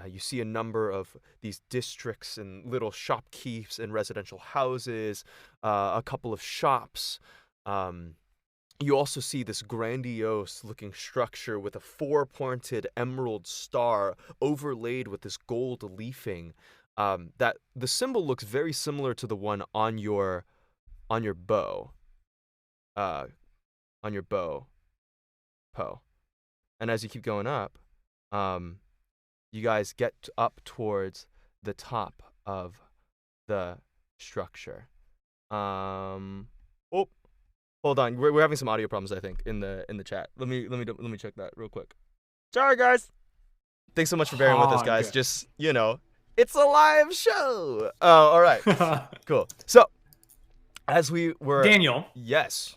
You see a number of these districts and little shopkeepes and residential houses, a couple of shops. You also see this grandiose-looking structure with a four-pointed emerald star overlaid with this gold leafing. That the symbol looks very similar to the one on your bow. On your bow, Poe. And as you keep going up, you guys get up towards the top of the structure. Oh, hold on. We're having some audio problems, I think, in the chat. Let me check that real quick. Sorry, guys. Thanks so much for bearing with us, guys. Good. Just it's a live show. Oh, all right. Cool. So, as we were Daniel. Yes.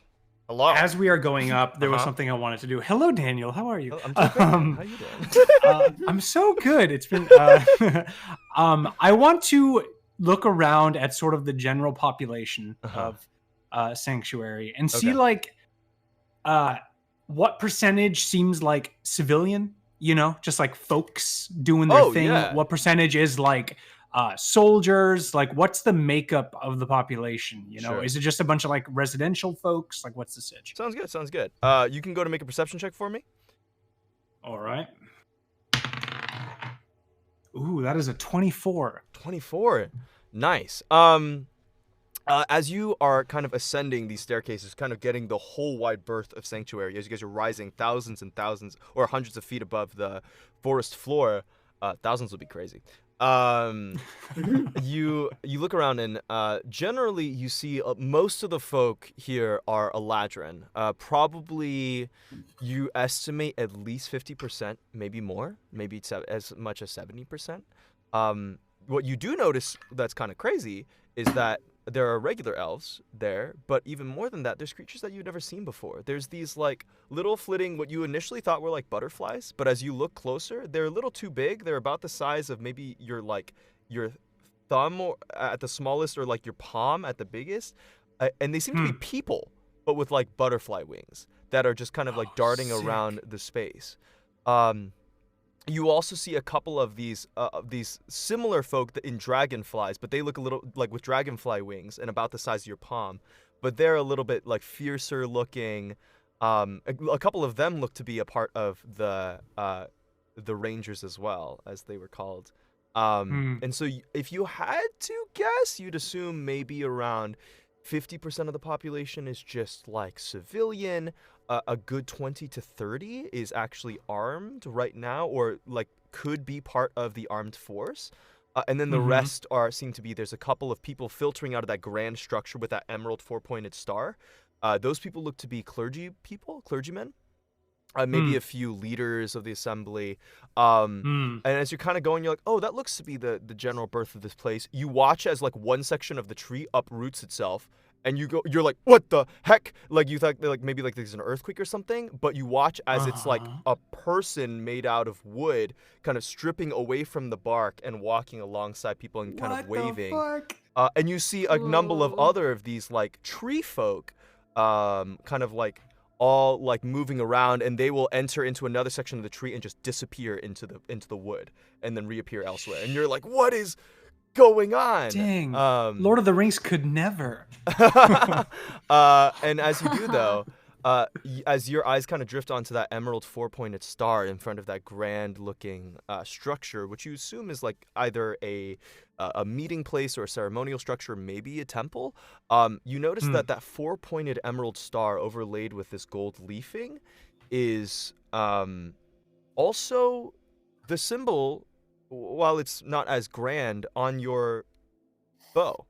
Hello. As we are going up, there was something I wanted to do. Hello, Daniel. How are you? I'm doing great. How you doing? I'm so good. It's been. I want to look around at sort of the general population of Sanctuary and see what percentage seems like civilian. Just folks doing their thing. Yeah. What percentage is soldiers? What's the makeup of the population? Sure. Is it just a bunch of residential folks? What's the sitch? Sounds good. You can go to make a perception check for me. All right. Ooh, that is a 24. 24. Nice. As you are kind of ascending these staircases, kind of getting the whole wide berth of Sanctuary, as you guys are rising thousands and thousands or hundreds of feet above the forest floor, thousands would be crazy. You look around, and generally you see most of the folk here are Eladrin. Probably you estimate at least 50%, maybe more, maybe it's as much as 70%. What you do notice that's kind of crazy is that there are regular elves there, but even more than that, there's creatures that you've never seen before. There's these little flitting, what you initially thought were butterflies, but as you look closer, they're a little too big. They're about the size of maybe your thumb or at the smallest, or your palm at the biggest, and they seem to be people, but with butterfly wings that are just kind of darting sick. around the space. You also see a couple of these similar folk in dragonflies, but they look a little with dragonfly wings and about the size of your palm, but they're a little bit fiercer looking. A couple of them look to be a part of the Rangers as well, as they were called. And so if you had to guess, you'd assume maybe around 50% of the population is just like civilian. A good 20 to 30 is actually armed right now, or like could be part of the armed force. And then the rest seem to be, there's a couple of people filtering out of that grand structure with that emerald 4-pointed star. Those people look to be clergymen. Maybe a few leaders of the assembly. And as you're kind of going, you're like, oh, that looks to be the general birth of this place. You watch as like one section of the tree uproots itself, and you're like, what the heck? Like you thought like maybe like there's an earthquake or something, but you watch as it's like a person made out of wood kind of stripping away from the bark and walking alongside people and kind of waving. And you see a number of other of these like tree folk kind of like all like moving around, and they will enter into another section of the tree and just disappear into the wood and then reappear elsewhere. And you're like, what is going on? Dang. Lord of the Rings could never. And as you do though, as your eyes kind of drift onto that emerald 4-pointed star in front of that grand looking structure, which you assume is like either a meeting place or a ceremonial structure, maybe a temple, you notice that 4-pointed emerald star overlaid with this gold leafing is also the symbol, while it's not as grand, on your bow.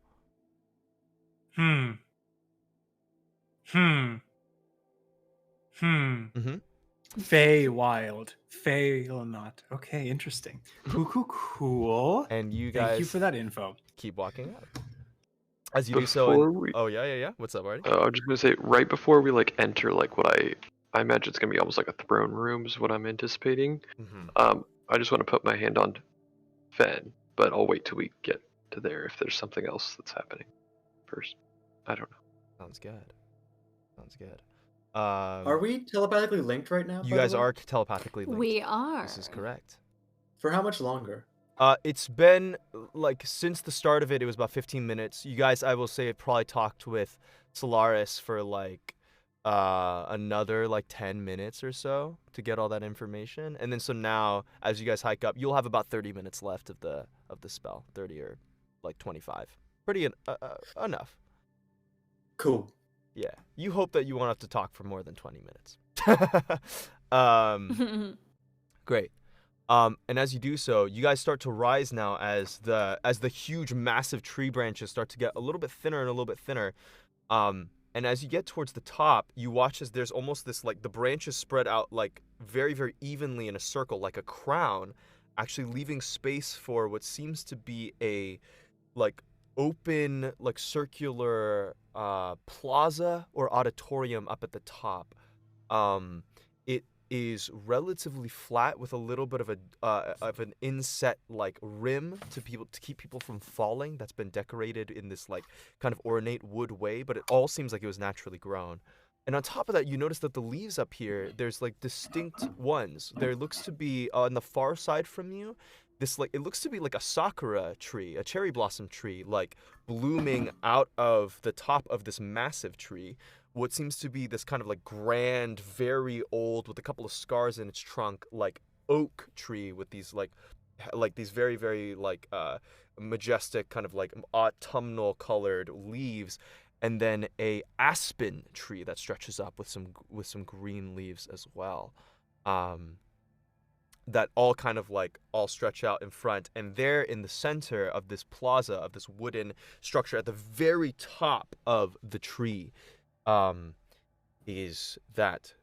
Feywild. Fail not. Okay, interesting. Cool. And you guys Thank you for that info. keep walking up. As you do so. Oh yeah. What's up, Artie? I was just gonna say, right before we like enter, like what I imagine it's gonna be almost like a throne room is what I'm anticipating. I just want to put my hand on Fen, but I'll wait till we get to there if there's something else that's happening first. I don't know. Sounds good. Are we telepathically linked right now? You guys are telepathically linked. We are. This is correct. For how much longer? It's been like since the start of it. It was about 15 minutes. You guys, I will say, had probably talked with Solaris for like another like 10 minutes or so to get all that information, and then so now as you guys hike up, you'll have about 30 minutes left of the spell. 30 or like 25. Pretty enough. Cool. Yeah, you hope that you won't have to talk for more than 20 minutes. Great. And as you do so, you guys start to rise now as the huge, massive tree branches start to get a little bit thinner and a little bit thinner. And as you get towards the top, you watch as there's almost this, like, the branches spread out, like, very, very evenly in a circle, like a crown, actually leaving space for what seems to be a, like, open, like, circular plaza or auditorium up at the top. It is relatively flat with a little bit of an inset like rim to keep people from falling. That's been decorated in this like kind of ornate wood way, but it all seems like it was naturally grown. And on top of that, you notice that the leaves up here, there's like distinct ones. There looks to be on the far side from you, this like it looks to be like a sakura tree, a cherry blossom tree, like blooming out of the top of this massive tree. What seems to be this kind of like grand, very old, with a couple of scars in its trunk, like oak tree with these like these very, very like majestic kind of like autumnal colored leaves, and then a aspen tree that stretches up with some green leaves as well. That all kind of like all stretch out in front, and there in the center of this plaza, of this wooden structure at the very top of the tree, is that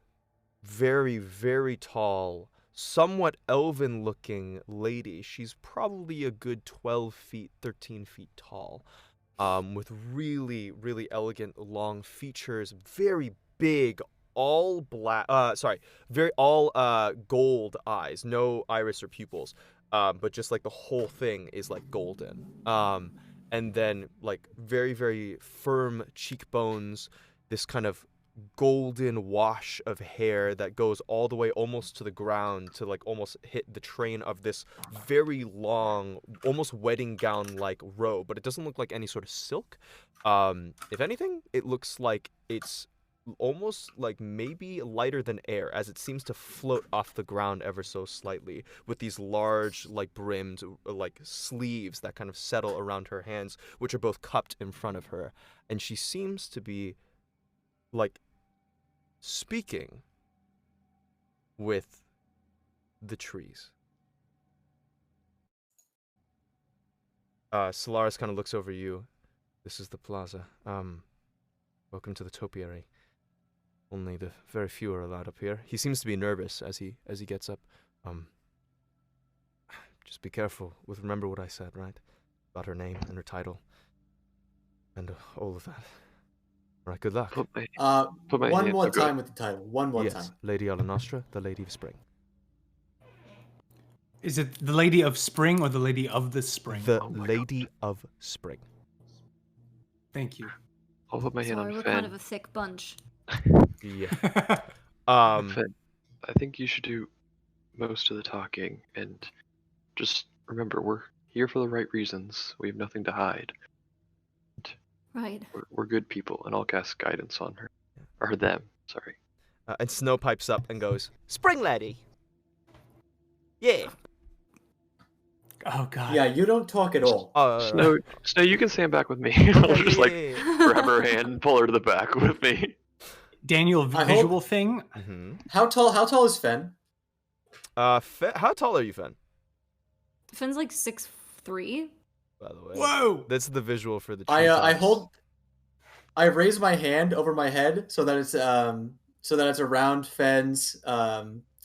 very, very tall, somewhat elven-looking lady. She's probably a good 12 feet, 13 feet tall, with really, really elegant long features, very big, all black, all gold eyes, no iris or pupils, but just like the whole thing is like golden. And then like very, very firm cheekbones, this kind of golden wash of hair that goes all the way almost to the ground to like almost hit the train of this very long, almost wedding gown like robe, but it doesn't look like any sort of silk. If anything, it looks like it's almost like maybe lighter than air, as it seems to float off the ground ever so slightly, with these large, like brimmed, like sleeves that kind of settle around her hands, which are both cupped in front of her. And she seems to be like speaking with the trees. Solaris kind of looks over you. This is the plaza. Welcome to the topiary. Only the very few are allowed up here. He seems to be nervous as he gets up. Just be careful remember what I said, right? About her name and her title. And all of that. Alright, good luck. Put my One hand- more oh, go time ahead. with the title. One more Yes, time. Lady Alanostra, the Lady of Spring. Is it the Lady of Spring or the Lady of the Spring? The Oh my Lady of Spring. Thank you. I'll put my hand Sorry, on we're Fen. kind of a thick bunch. Yeah. Fen, I think you should do most of the talking, and just remember, we're here for the right reasons. We have nothing to hide. Right. We're good people, and I'll cast guidance on her. Or them, sorry. And Snow pipes up and goes, Spring Lady! Yeah! Oh God. Yeah, you don't talk at all. Snow, you can stand back with me. I'll just like grab her hand and pull her to the back with me. Daniel, I visual thing. Mm-hmm. How tall is Fen? How tall are you, Fen? Finn's like 6'3". By the way. Whoa! That's the visual for the I treetops. I raise my hand over my head so that it's around Fen's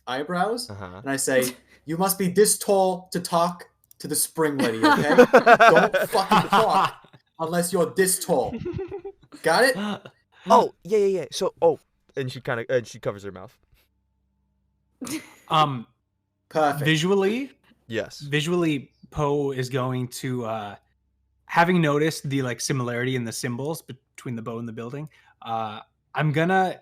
eyebrows, Uh-huh. and I say, "You must be this tall to talk to the spring lady, okay? Don't fucking talk unless you're this tall. Got it?" Oh, yeah. So, and she covers her mouth. Perfect. Yes. Visually, Poe is going to, having noticed the like similarity in the symbols between the bow and the building, I'm gonna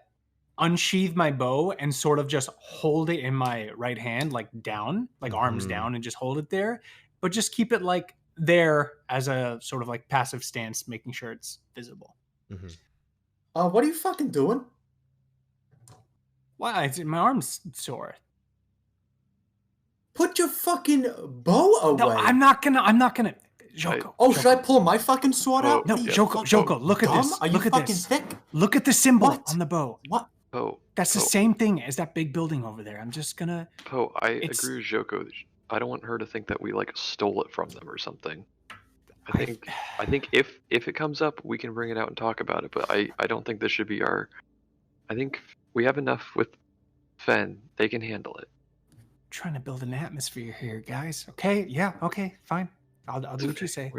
unsheath my bow and sort of just hold it in my right hand, like down, like arms Mhm. down, and just hold it there, but just keep it like there as a sort of like passive stance, making sure it's visible. Mm-hmm. What are you fucking doing? Why? My arm's sore. Put your fucking bow away. No, I'm not gonna. Joko. Oh, should I pull my fucking sword out? No, What are you Joko, fucking look at dumb? this. Are you Look at fucking this. thick? Look at the symbol What? on the bow. What? Oh, That's the same thing as that big building over there. I'm just gonna. Poe, I It's- agree with Joko. I don't want her to think that we like stole it from them or something. I think if it comes up, we can bring it out and talk about it. But I don't think this should be our. I think we have enough with Fen. They can handle it. Trying to build an atmosphere here, guys. Okay, yeah, okay, fine. I'll do what you say.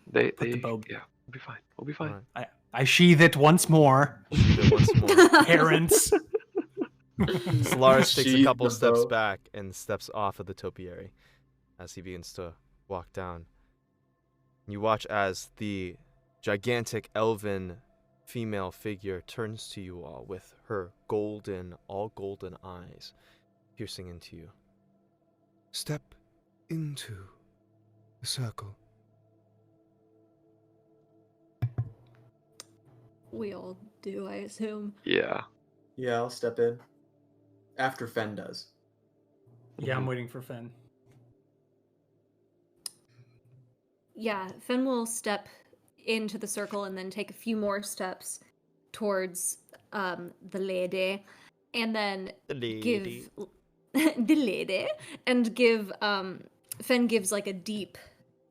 They Put the bow- yeah, we'll be fine. We'll be fine. Alright. I sheathe it once more. Once more. Parents. Solaris takes a Sheath couple the steps bow. back and steps off of the topiary as he begins to walk down. You watch as the gigantic elven female figure turns to you all with her all golden eyes piercing into you. Step into the circle. We all do, I assume. Yeah. Yeah, I'll step in. After Fen does. Yeah, I'm waiting for Fen. Yeah, Finn will step into the circle and then take a few more steps towards the lady, and then give the lady, and give Finn gives like a deep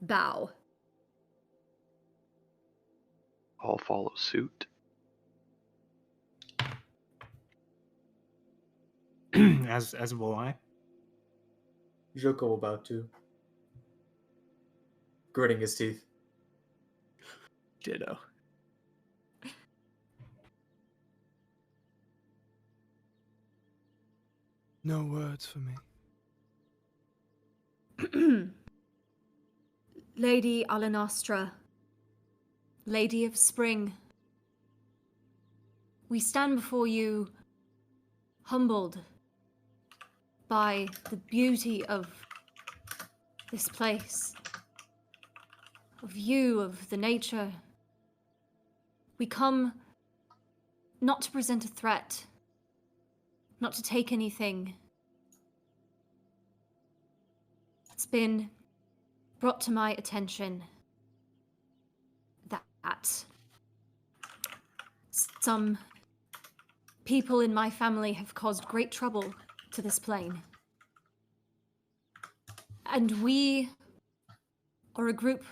bow. I'll follow suit. as will I. Joko about to. Gritting his teeth. Ditto. No words for me. Lady Alanostra, Lady of Spring, we stand before you humbled by the beauty of this place, of you, of the nature. We come not to present a threat, not to take anything. It's been brought to my attention that some people in my family have caused great trouble to this plane. And we are a group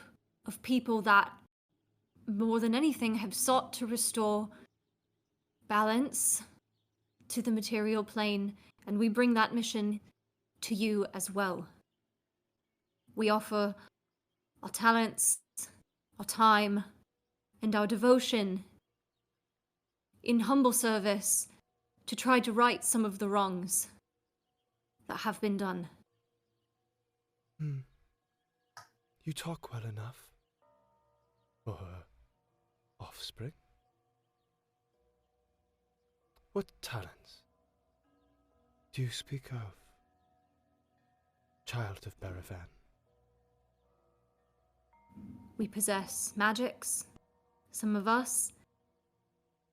of people that, more than anything, have sought to restore balance to the material plane, and we bring that mission to you as well. We offer our talents, our time, and our devotion in humble service to try to right some of the wrongs that have been done. You talk well enough for her offspring. What talents do you speak of, child of Baravan? We possess magics, some of us,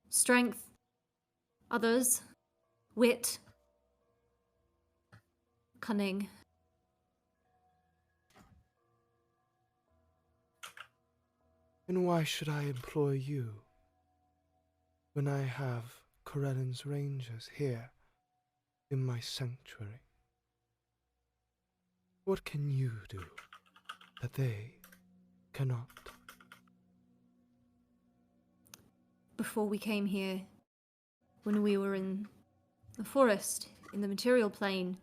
strength, others, wit, cunning. And why should I employ you when I have Corellin's Rangers here in my sanctuary? What can you do that they cannot? Before we came here, when we were in the forest, in the material plane,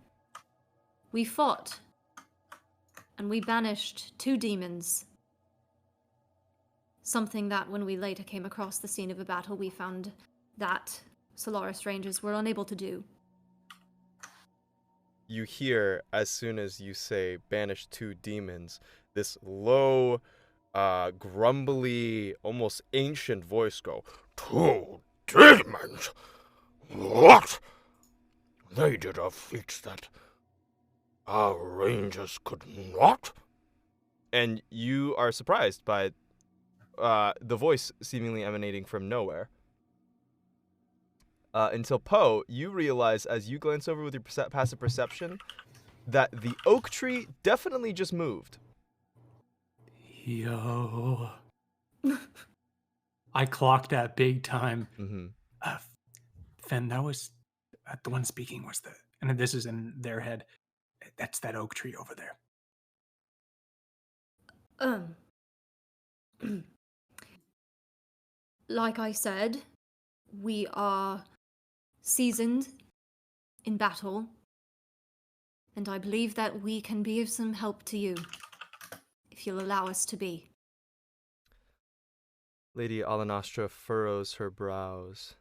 we fought, and we banished 2 demons. Something that, when we later came across the scene of a battle, we found that Solaris Rangers were unable to do. You hear, as soon as you say banish 2 demons, this low, grumbly, almost ancient voice go, 2 demons? What? They did a feat that our rangers could not? and you are surprised by the voice seemingly emanating from nowhere. Until Poe, you realize as you glance over with your passive perception that the oak tree definitely just moved. Yo. I clocked that big time. Mm-hmm. Fen, that was the one speaking was the, and this is in their head. That's that oak tree over there. Like I said, we are seasoned in battle, and I believe that we can be of some help to you, if you'll allow us to be. Lady Alanostra furrows her brows,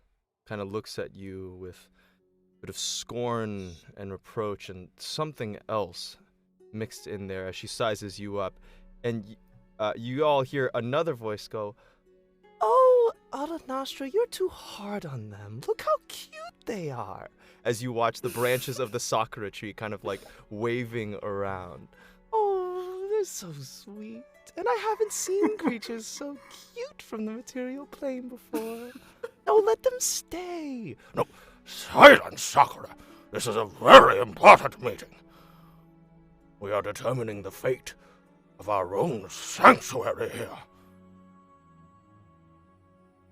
kind of looks at you with a bit of scorn and reproach and something else mixed in there as she sizes you up. And you all hear another voice go, "Oh, Alanostra, you're too hard on them. Look how cute they are." As you watch the branches of the sakura tree kind of like waving around. "Oh, they're so sweet. And I haven't seen creatures so cute from the material plane before. No, let them stay." No, silence, Sakura. This is a very important meeting. We are determining the fate of our own sanctuary here.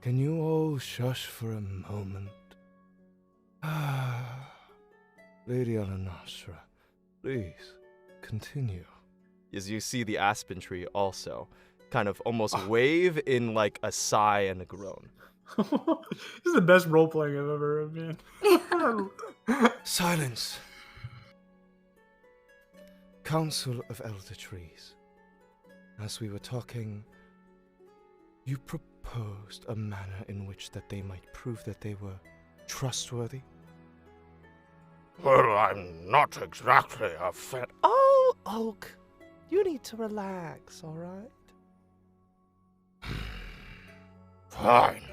Can you all shush for a moment? Lady Alanostra, please, continue. As you see the aspen tree also kind of almost wave in like a sigh and a groan. This is the best role playing I've ever heard, man. Silence. Council of Elder Trees. As we were talking, you proposed a manner in which that they might prove that they were trustworthy. Well, I'm not exactly a fan. Oh, Oak, you need to relax, all right? Fine.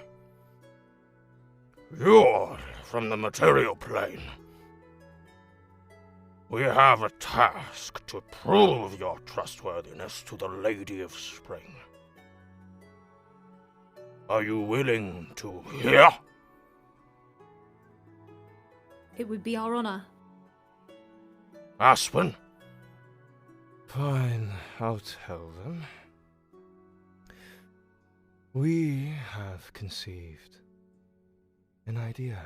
You're from the material plane. We have a task to prove your trustworthiness to the Lady of Spring. Are you willing to hear? It would be our honor. Aspen? Fine, I'll tell them. We have conceived an idea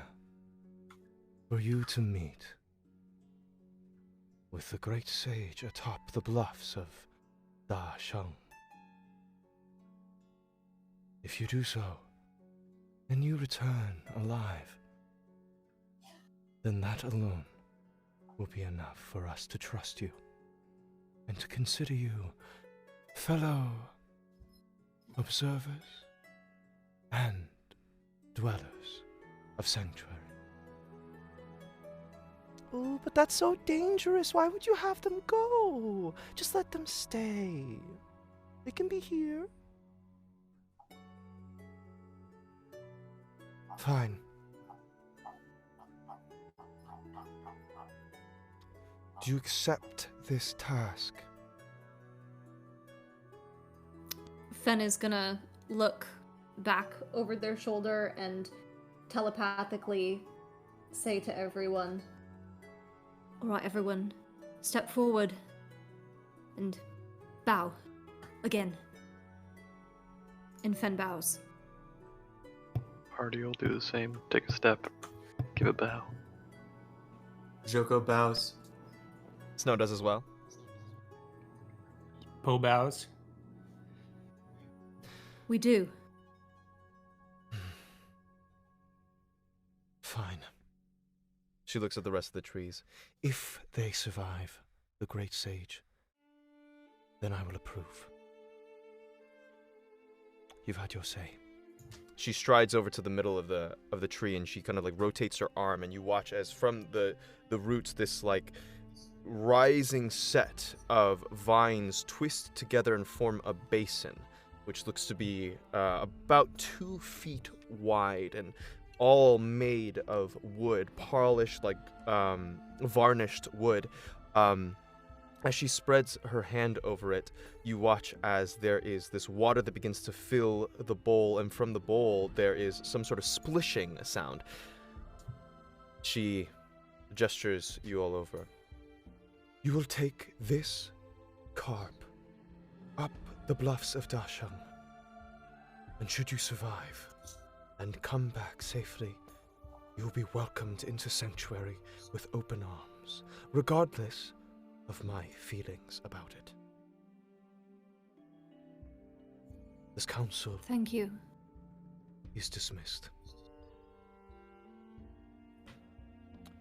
for you to meet with the great sage atop the bluffs of Da Sheng. If you do so, and you return alive, then that alone will be enough for us to trust you and to consider you fellow observers and dwellers of Sanctuary. Oh, but that's so dangerous. Why would you have them go? Just let them stay. They can be here. Fine. Do you accept this task? Fen is gonna look back over their shoulder and telepathically say to everyone, "Alright, everyone, step forward and bow again." And Fen bows. Hardy will do the same. Take a step. Give a bow. Joko bows. Snow does as well. Poe bows. We do. Fine. She looks at the rest of the trees. If they survive the great sage, then I will approve. You've had your say. She strides over to the middle of the tree and she kind of like rotates her arm, and you watch as from the roots this like rising set of vines twist together and form a basin, which looks to be about 2 feet wide and all made of wood, polished like varnished wood. As she spreads her hand over it, you watch as there is this water that begins to fill the bowl, and from the bowl there is some sort of splishing sound. She gestures you all over. You will take this carp up the bluffs of Dasheng, and should you survive and come back safely, you will be welcomed into Sanctuary with open arms, regardless of my feelings about it. This council Thank you. is dismissed.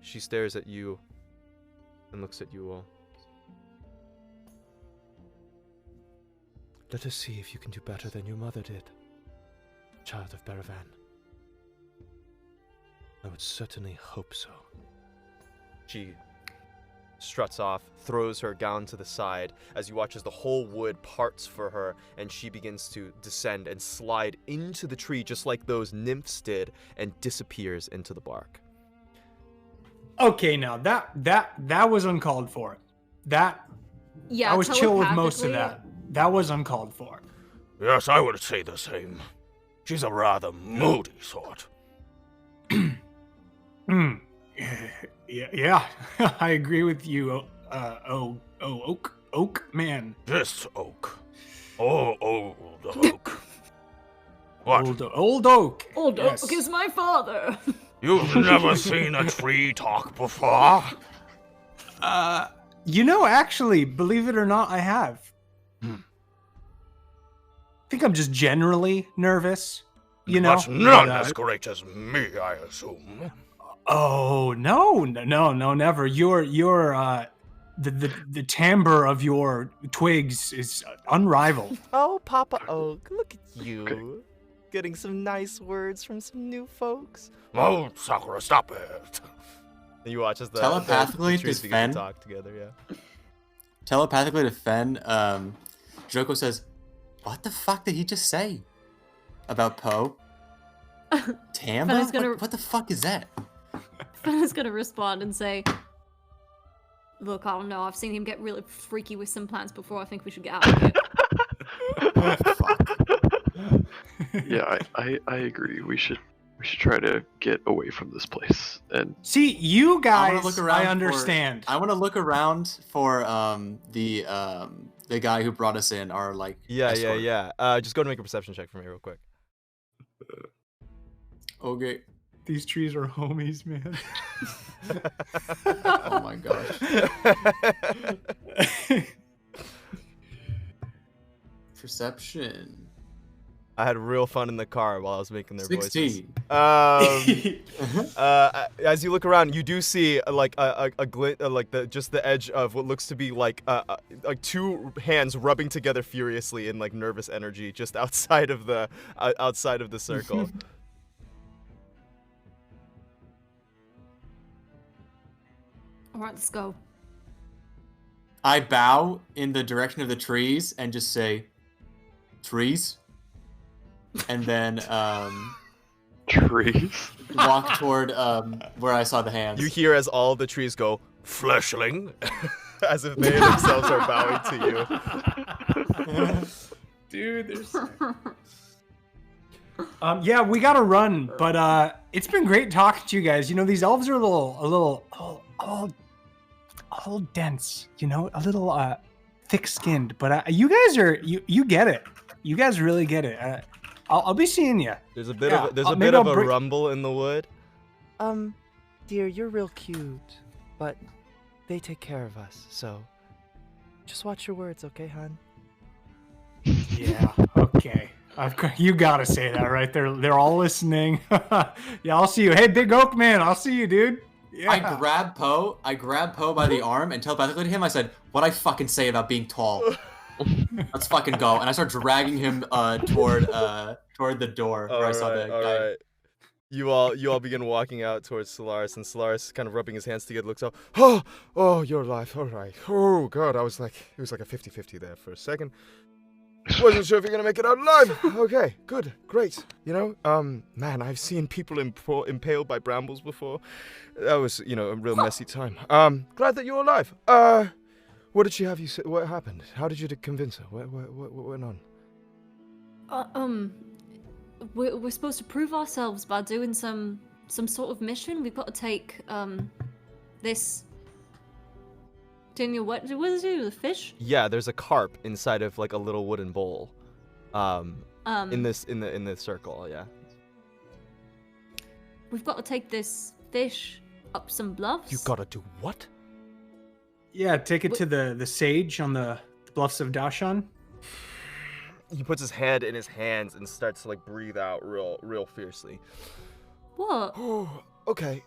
She stares at you and looks at you all. Let us see if you can do better than your mother did, child of Baravan. I would certainly hope so. She struts off, throws her gown to the side as you watch as the whole wood parts for her, and she begins to descend and slide into the tree just like those nymphs did, and disappears into the bark. Okay, now that was uncalled for. Yeah, I was chill with most of telepathically- that. That was uncalled for. Yes, I would say the same. She's a rather moody sort. Yeah, I agree with you. Oak man. Just oak. Oh, old oak. What? Old oak. Old Yes. Oak is my father. You've never seen a tree talk before? Actually, believe it or not, I have. I think I'm just generally nervous. But none as great as me, I assume. Oh no, never. The timbre of your twigs is unrivaled. Oh, Papa Oak, look at you. Getting some nice words from some new folks. Oh, Sakura, stop it. And you watch as the Telepathically the trees to begin Fen? to talk together, yeah. Telepathically to Fen, Joko says, "What the fuck did he just say about Poe? Timbre? is gonna- What the fuck is that?" Fen is gonna respond and say, "Look, I don't know. I've seen him get really freaky with some plants before. I think we should get out of here." Oh, fuck. Yeah, I agree. We should We should try to get away from this place. And See, you I guys, want to look around. I understand. I want to look around for the guy who brought us in. Our like. Escort. Just go to make a perception check for me real quick. Okay. These trees are homies, man. Oh my gosh. Perception. I had real fun in the car while I was making their 16. voices. As you look around, you do see like a glint, like the edge of what looks to be like two hands rubbing together furiously in like nervous energy just outside of the circle. All right, let's go. I bow in the direction of the trees and just say, "Trees," and then trees. walk toward where I saw the hands. You hear as all the trees go, Fleshling. as if they themselves are bowing to you. Dude, there's. Yeah, we gotta run, but it's been great talking to you guys. You know, these elves are a little dense. You know, a little thick-skinned. But you guys are you get it. You guys really get it. I'll be seeing you. There's a bit Yeah, of a maybe I'll bring- rumble in the wood. Dear, you're real cute, but they take care of us, so just watch your words, okay, hon? Yeah. Okay. You gotta say that, right? They're all listening. Yeah, I'll see you. Hey, Big Oak Man, I'll see you, dude. Yeah. I grab Poe by the arm and telepathically to him I said, "What I fucking say about being tall? Let's fucking go." And I start dragging him toward the door where I saw the guy. Alright. You all begin walking out towards Solaris, and Solaris, kind of rubbing his hands together, looks up. Oh, you're alive. All right. Oh, God, it was like a 50-50 there for a second. Wasn't sure if you're gonna make it out alive. Okay, good, great. You know, man, I've seen people impaled by brambles before. That was, a real messy time. Glad that you're alive. What did she have you say? What happened? How did you convince her? What went on? We're supposed to prove ourselves by doing some sort of mission. We've got to take this. Daniel, what does it do? The fish? Yeah, there's a carp inside of like a little wooden bowl. In the circle, yeah. We've got to take this fish up some bluffs. You gotta do what? Yeah, take it to the sage on the bluffs of Dashan. He puts his hand in his hands and starts to like breathe out real fiercely. What? Oh, okay.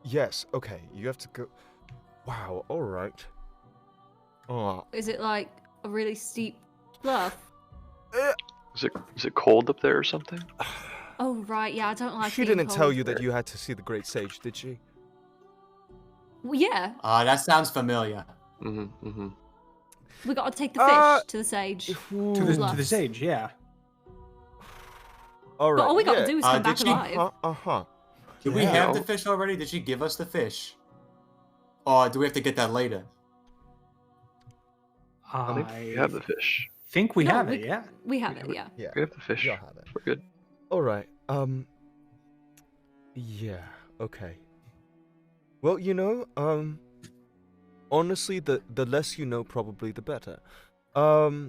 Yes, okay. You have to go. Wow, alright. Oh. Is it like a really steep bluff? Is it cold up there or something? Oh, right, yeah, I don't like She being didn't tell cold. you that you had to see the Great Sage, did she? Well, yeah, That sounds familiar. Mm-hmm. we got to take the fish to the sage. To the Bluffs. sage, yeah. Alright. But all we got to do is come back did she- alive. Did we Yeah. have the fish already? Did she give us the fish? Or do we have to get that later? I think we have the fish. think we No, have we- it, yeah. We have it, yeah. Yeah. We have the fish. You'll have it. We're good. Alright, yeah, okay. Well, honestly, the less you know, probably the better. Yeah.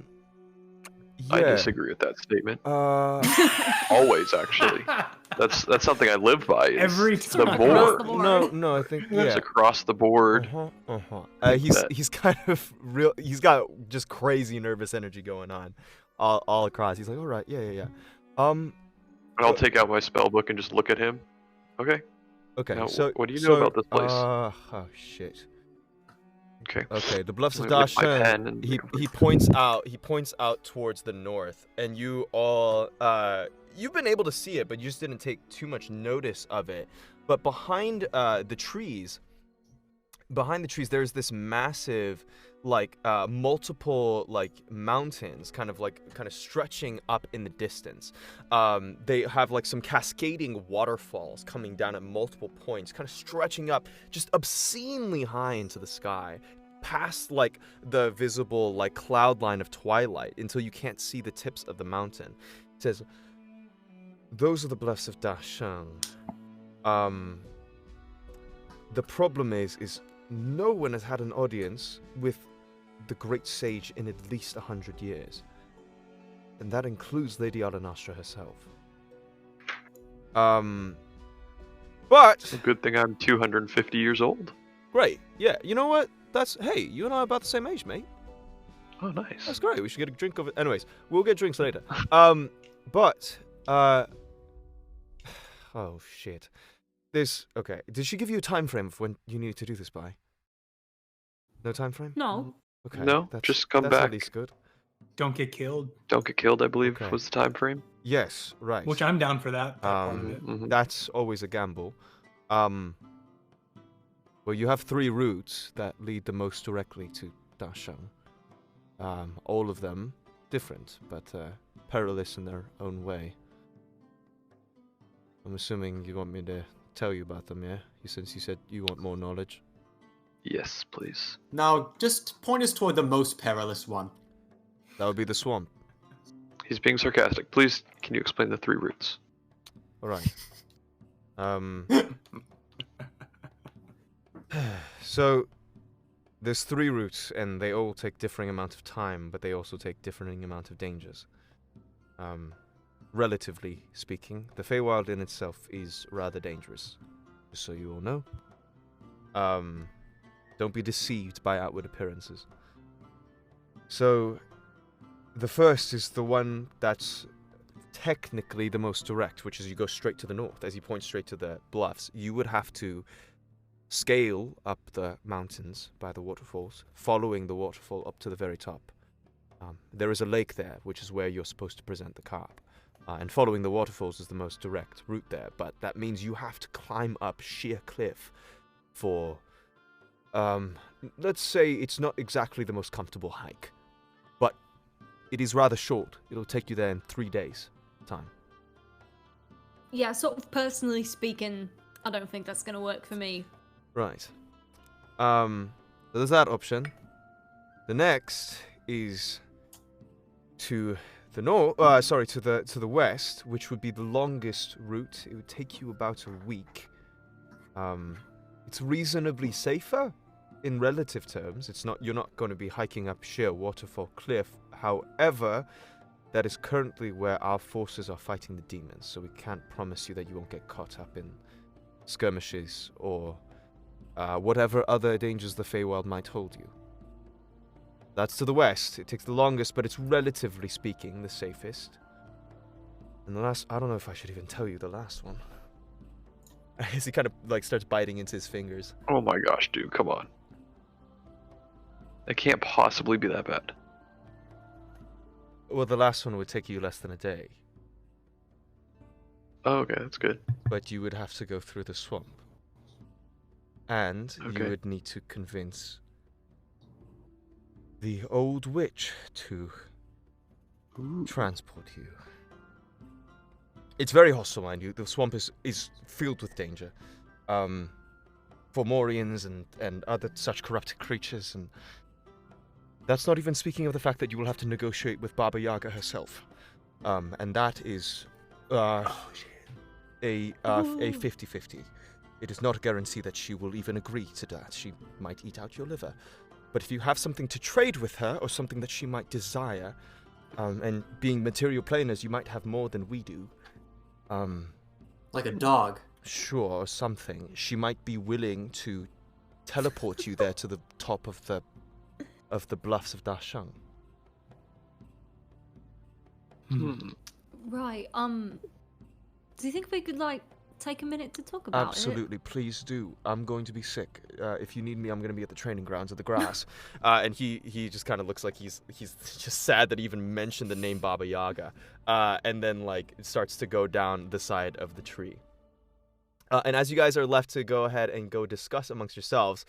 I disagree with that statement. Always, actually. That's something I live by. Is Every the time. more. Across the board. No, I think, It's yeah. across the board. He's kind of real. He's got just crazy nervous energy going on, all across. He's like, all right, yeah. And I'll take out my spell book and just look at him. Okay. Okay. Now, So what do you know about this place? Oh shit. Okay. Okay, the bluffs of Let me get my pen Dashan. and He look over. he points out towards the north, and you all you've been able to see it, but you just didn't take too much notice of it. But behind the trees, there's this massive, multiple mountains, kind of stretching up in the distance. They have some cascading waterfalls coming down at multiple points, kind of stretching up just obscenely high into the sky, past the visible cloud line of twilight until you can't see the tips of the mountain. It says, those are the bluffs of Da Shang. The problem is no one has had an audience with the great sage in at least 100 years. And that includes Lady Alanastra herself. But... A good thing I'm 250 years old. Great. Yeah, you know what? Hey, you and I are about the same age, mate. Oh, nice. That's great. We should get a drink of it. Anyways, we'll get drinks later. Oh, shit. Okay. Did she give you a time frame of when you need to do this by? No time frame? No. Okay. No, just come that's back. At least good. Don't get killed. Don't get killed, I believe, Okay. was the time frame. Yes, right. Which I'm down for that part of it. Mhm. That's always a gamble. Well, you have 3 routes that lead the most directly to Dashang. All of them different, but perilous in their own way. I'm assuming you want me to tell you about them, yeah? Since you said you want more knowledge. Yes, please. Now, just point us toward the most perilous one. That would be the swamp. He's being sarcastic. Please, can you explain the 3 routes? Alright. So, there's 3 routes, and they all take differing amount of time, but they also take differing amount of dangers. Relatively speaking, the Feywild in itself is rather dangerous, just so you all know. Don't be deceived by outward appearances. So, the first is the one that's technically the most direct, which is you go straight to the north. As you point straight to the bluffs, you would have to scale up the mountains by the waterfalls, following the waterfall up to the very top. There is a lake there, which is where you're supposed to present the carp. And following the waterfalls is the most direct route there, but that means you have to climb up sheer cliff for, let's say it's not exactly the most comfortable hike, but it is rather short. It'll take you there in 3 days' time. Yeah, sort of personally speaking, I don't think that's going to work for me. Right. So there's that option. The next is to the to the west, which would be the longest route. It would take you about a week. It's reasonably safer in relative terms. You're not going to be hiking up sheer waterfall cliff. However, that is currently where our forces are fighting the demons, so we can't promise you that you won't get caught up in skirmishes or whatever other dangers the Feywild might hold you. That's to the west. It takes the longest, but it's relatively speaking the safest. And the last, I don't know if I should even tell you the last one. As he kind of starts biting into his fingers. Oh my gosh, dude, come on. It can't possibly be that bad. Well, the last one would take you less than a day. Oh, okay, that's good. But you would have to go through the swamp. And you would need to convince the old witch to transport you. It's very hostile, mind you. The swamp is filled with danger. Fomorians and other such corrupted creatures, and that's not even speaking of the fact that you will have to negotiate with Baba Yaga herself. And that is a 50-50. It is not a guarantee that she will even agree to that. She might eat out your liver. But if you have something to trade with her, or something that she might desire, and being material planers, you might have more than we do. Like a dog. Sure, or something. She might be willing to teleport you there to the top of the bluffs of Dashang. Right, do you think we could, take a minute to talk about Absolutely, please do. I'm going to be sick. If you need me, I'm going to be at the training grounds of the grass. And he just kind of looks like he's just sad that he even mentioned the name Baba Yaga. And then it starts to go down the side of the tree. And as you guys are left to go ahead and go discuss amongst yourselves,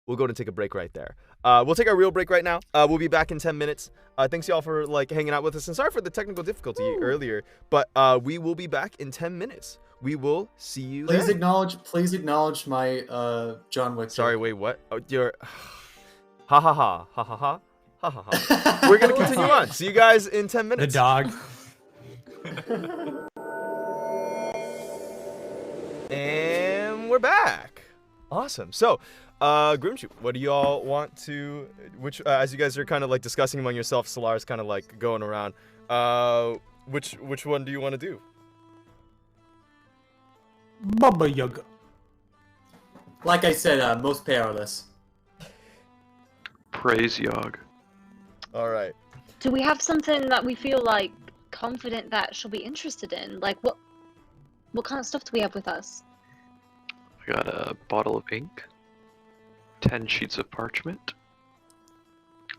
we'll go and take a break right there. We'll take our real break right now. We'll be back in 10 minutes. Thanks y'all for hanging out with us, and sorry for the technical difficulty earlier, but we will be back in 10 minutes. We will see you Please then. acknowledge my John Wick. Sorry, wait, what? Oh, you're ha ha ha ha ha ha ha ha ha. We're gonna continue on. See you guys in 10 minutes. The dog. we're back. Awesome. So, Grim Troupe, what do you all want to? Which, as you guys are kind of like discussing among yourself, Solar's kind of like going around. Which one do you want to do? Baba Yaga. Like I said, most powerless. Praise Yog. All right. Do we have something that we feel like confident that she'll be interested in? Like what kind of stuff do we have with us? I got a bottle of ink, 10 sheets of parchment.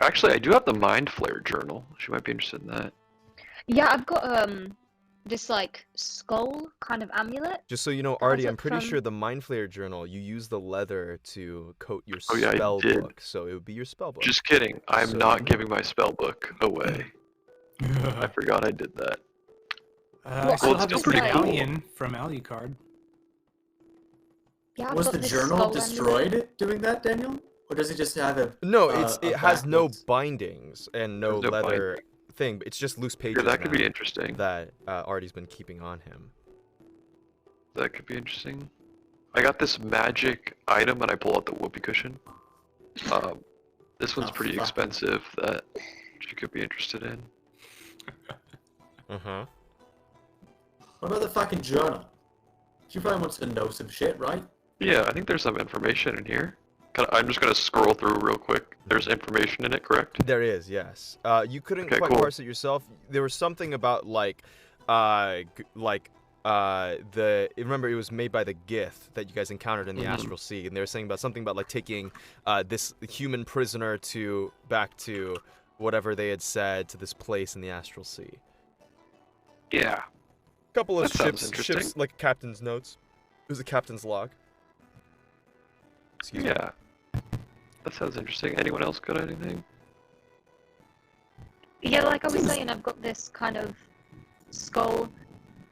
Actually, I do have the Mind Flare journal. She might be interested in that. Yeah, I've got this like skull kind of amulet. Just so you know, Artie, I'm pretty sure the Mind Flayer journal, you use the leather to coat your spell book, so it would be your spell book. Just kidding. I'm not giving my spell book away. I forgot I did that. I still have still this pretty cool. medallion from Alucard. Yeah, I've Was got the this journal skull destroyed amulet. doing that, Daniel? Or does it just have a... No, it has no backwards? bindings and no There's no leather binding. thing. But it's just loose pages Yeah, that could now be interesting. that Artie's been keeping on him. That could be interesting. I got this magic item and I pull out the whoopee cushion. This one's Oh, pretty fuck. expensive that she could be interested in. Uh-huh. What about the fucking journal? She probably wants to know some shit, right? Yeah, I think there's some information in here. I'm just gonna scroll through real quick. There's information in it, correct? There is, yes. You couldn't Okay, quite cool. parse it yourself. There was something about remember it was made by the Gith that you guys encountered in the Astral Sea, and they were saying about something about like taking this human prisoner back to whatever they had said to this place in the Astral Sea. Yeah. Couple of That sounds ships, interesting. like captain's notes. It was a captain's log. Excuse me. Yeah. That sounds interesting. Anyone else got anything? Yeah, like I was saying, I've got this kind of skull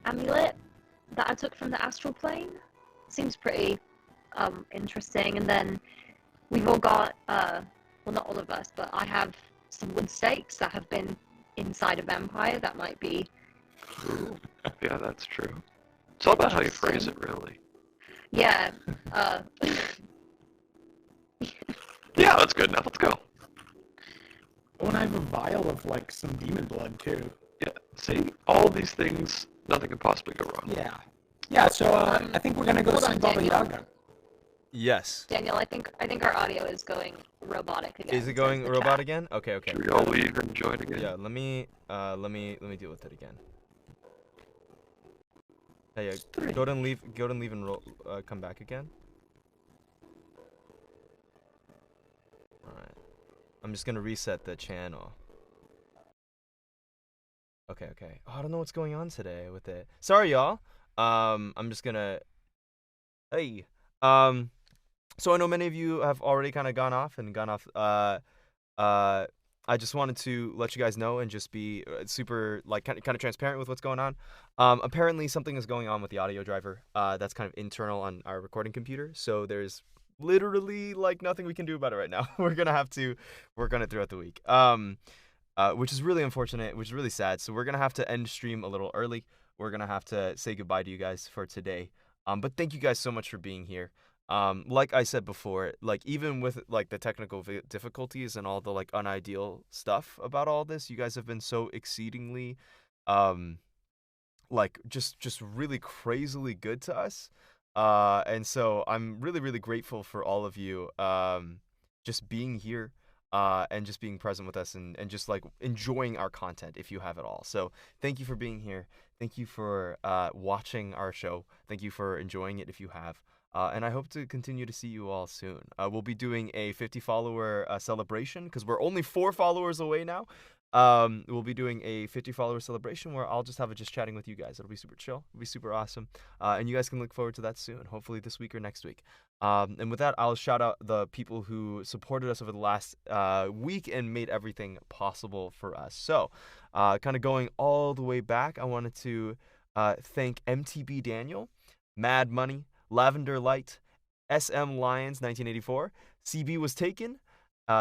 amulet that I took from the astral plane. Seems pretty interesting. And then we've all got well, not all of us, but I have some wood stakes that have been inside of Empire that might be. Ooh. Yeah, that's true. It's all about how you phrase it, really. Yeah. Yeah, that's good enough. Let's go. Oh, and I have a vial of like some demon blood too. Yeah. See, all these things, nothing can possibly go wrong. Yeah. Yeah. So I think we're gonna go Hold see on, Baba Daniel. Yaga. Yes. Daniel, I think our audio is going robotic again. Is it going says the robot chat. again? Okay, okay. Should we all leave and join again? Yeah, let me deal with it again. Hey, yeah, go and leave and come back again. Alright. I'm just gonna reset the channel. Okay. Oh, I don't know what's going on today with it. Sorry, y'all. I'm just gonna... Hey. So I know many of you have already kind of gone off. I just wanted to let you guys know and just be super, like, kind of transparent with what's going on. Apparently something is going on with the audio driver that's kind of internal on our recording computer. So there's literally, like, nothing we can do about it right now. We're going to have to work on it throughout the week, which is really unfortunate, which is really sad. So we're going to have to end stream a little early. We're going to have to say goodbye to you guys for today. But thank you guys so much for being here. Like I said before, like even with like the technical difficulties and all the like unideal stuff about all this, you guys have been so exceedingly, like just really crazily good to us. And so I'm really, really grateful for all of you, just being here, and just being present with us and just like enjoying our content if you have it all. So thank you for being here. Thank you for, watching our show. Thank you for enjoying it if you have. And I hope to continue to see you all soon. We'll be doing a 50 follower celebration because we're only 4 followers away now. We'll be doing a 50 follower celebration where I'll just have it just chatting with you guys. It'll be super chill. It'll be super awesome. And you guys can look forward to that soon, hopefully this week or next week. And with that, I'll shout out the people who supported us over the last week and made everything possible for us. So kind of going all the way back, I wanted to thank MTB Daniel, Mad Money, Lavender Light, SM Lions 1984, CB Was Taken,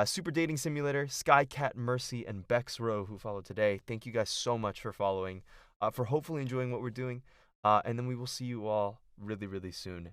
Super Dating Simulator, Skycat Mercy, and Bex Rowe who followed today. Thank you guys so much for following, for hopefully enjoying what we're doing, and then we will see you all really, really soon.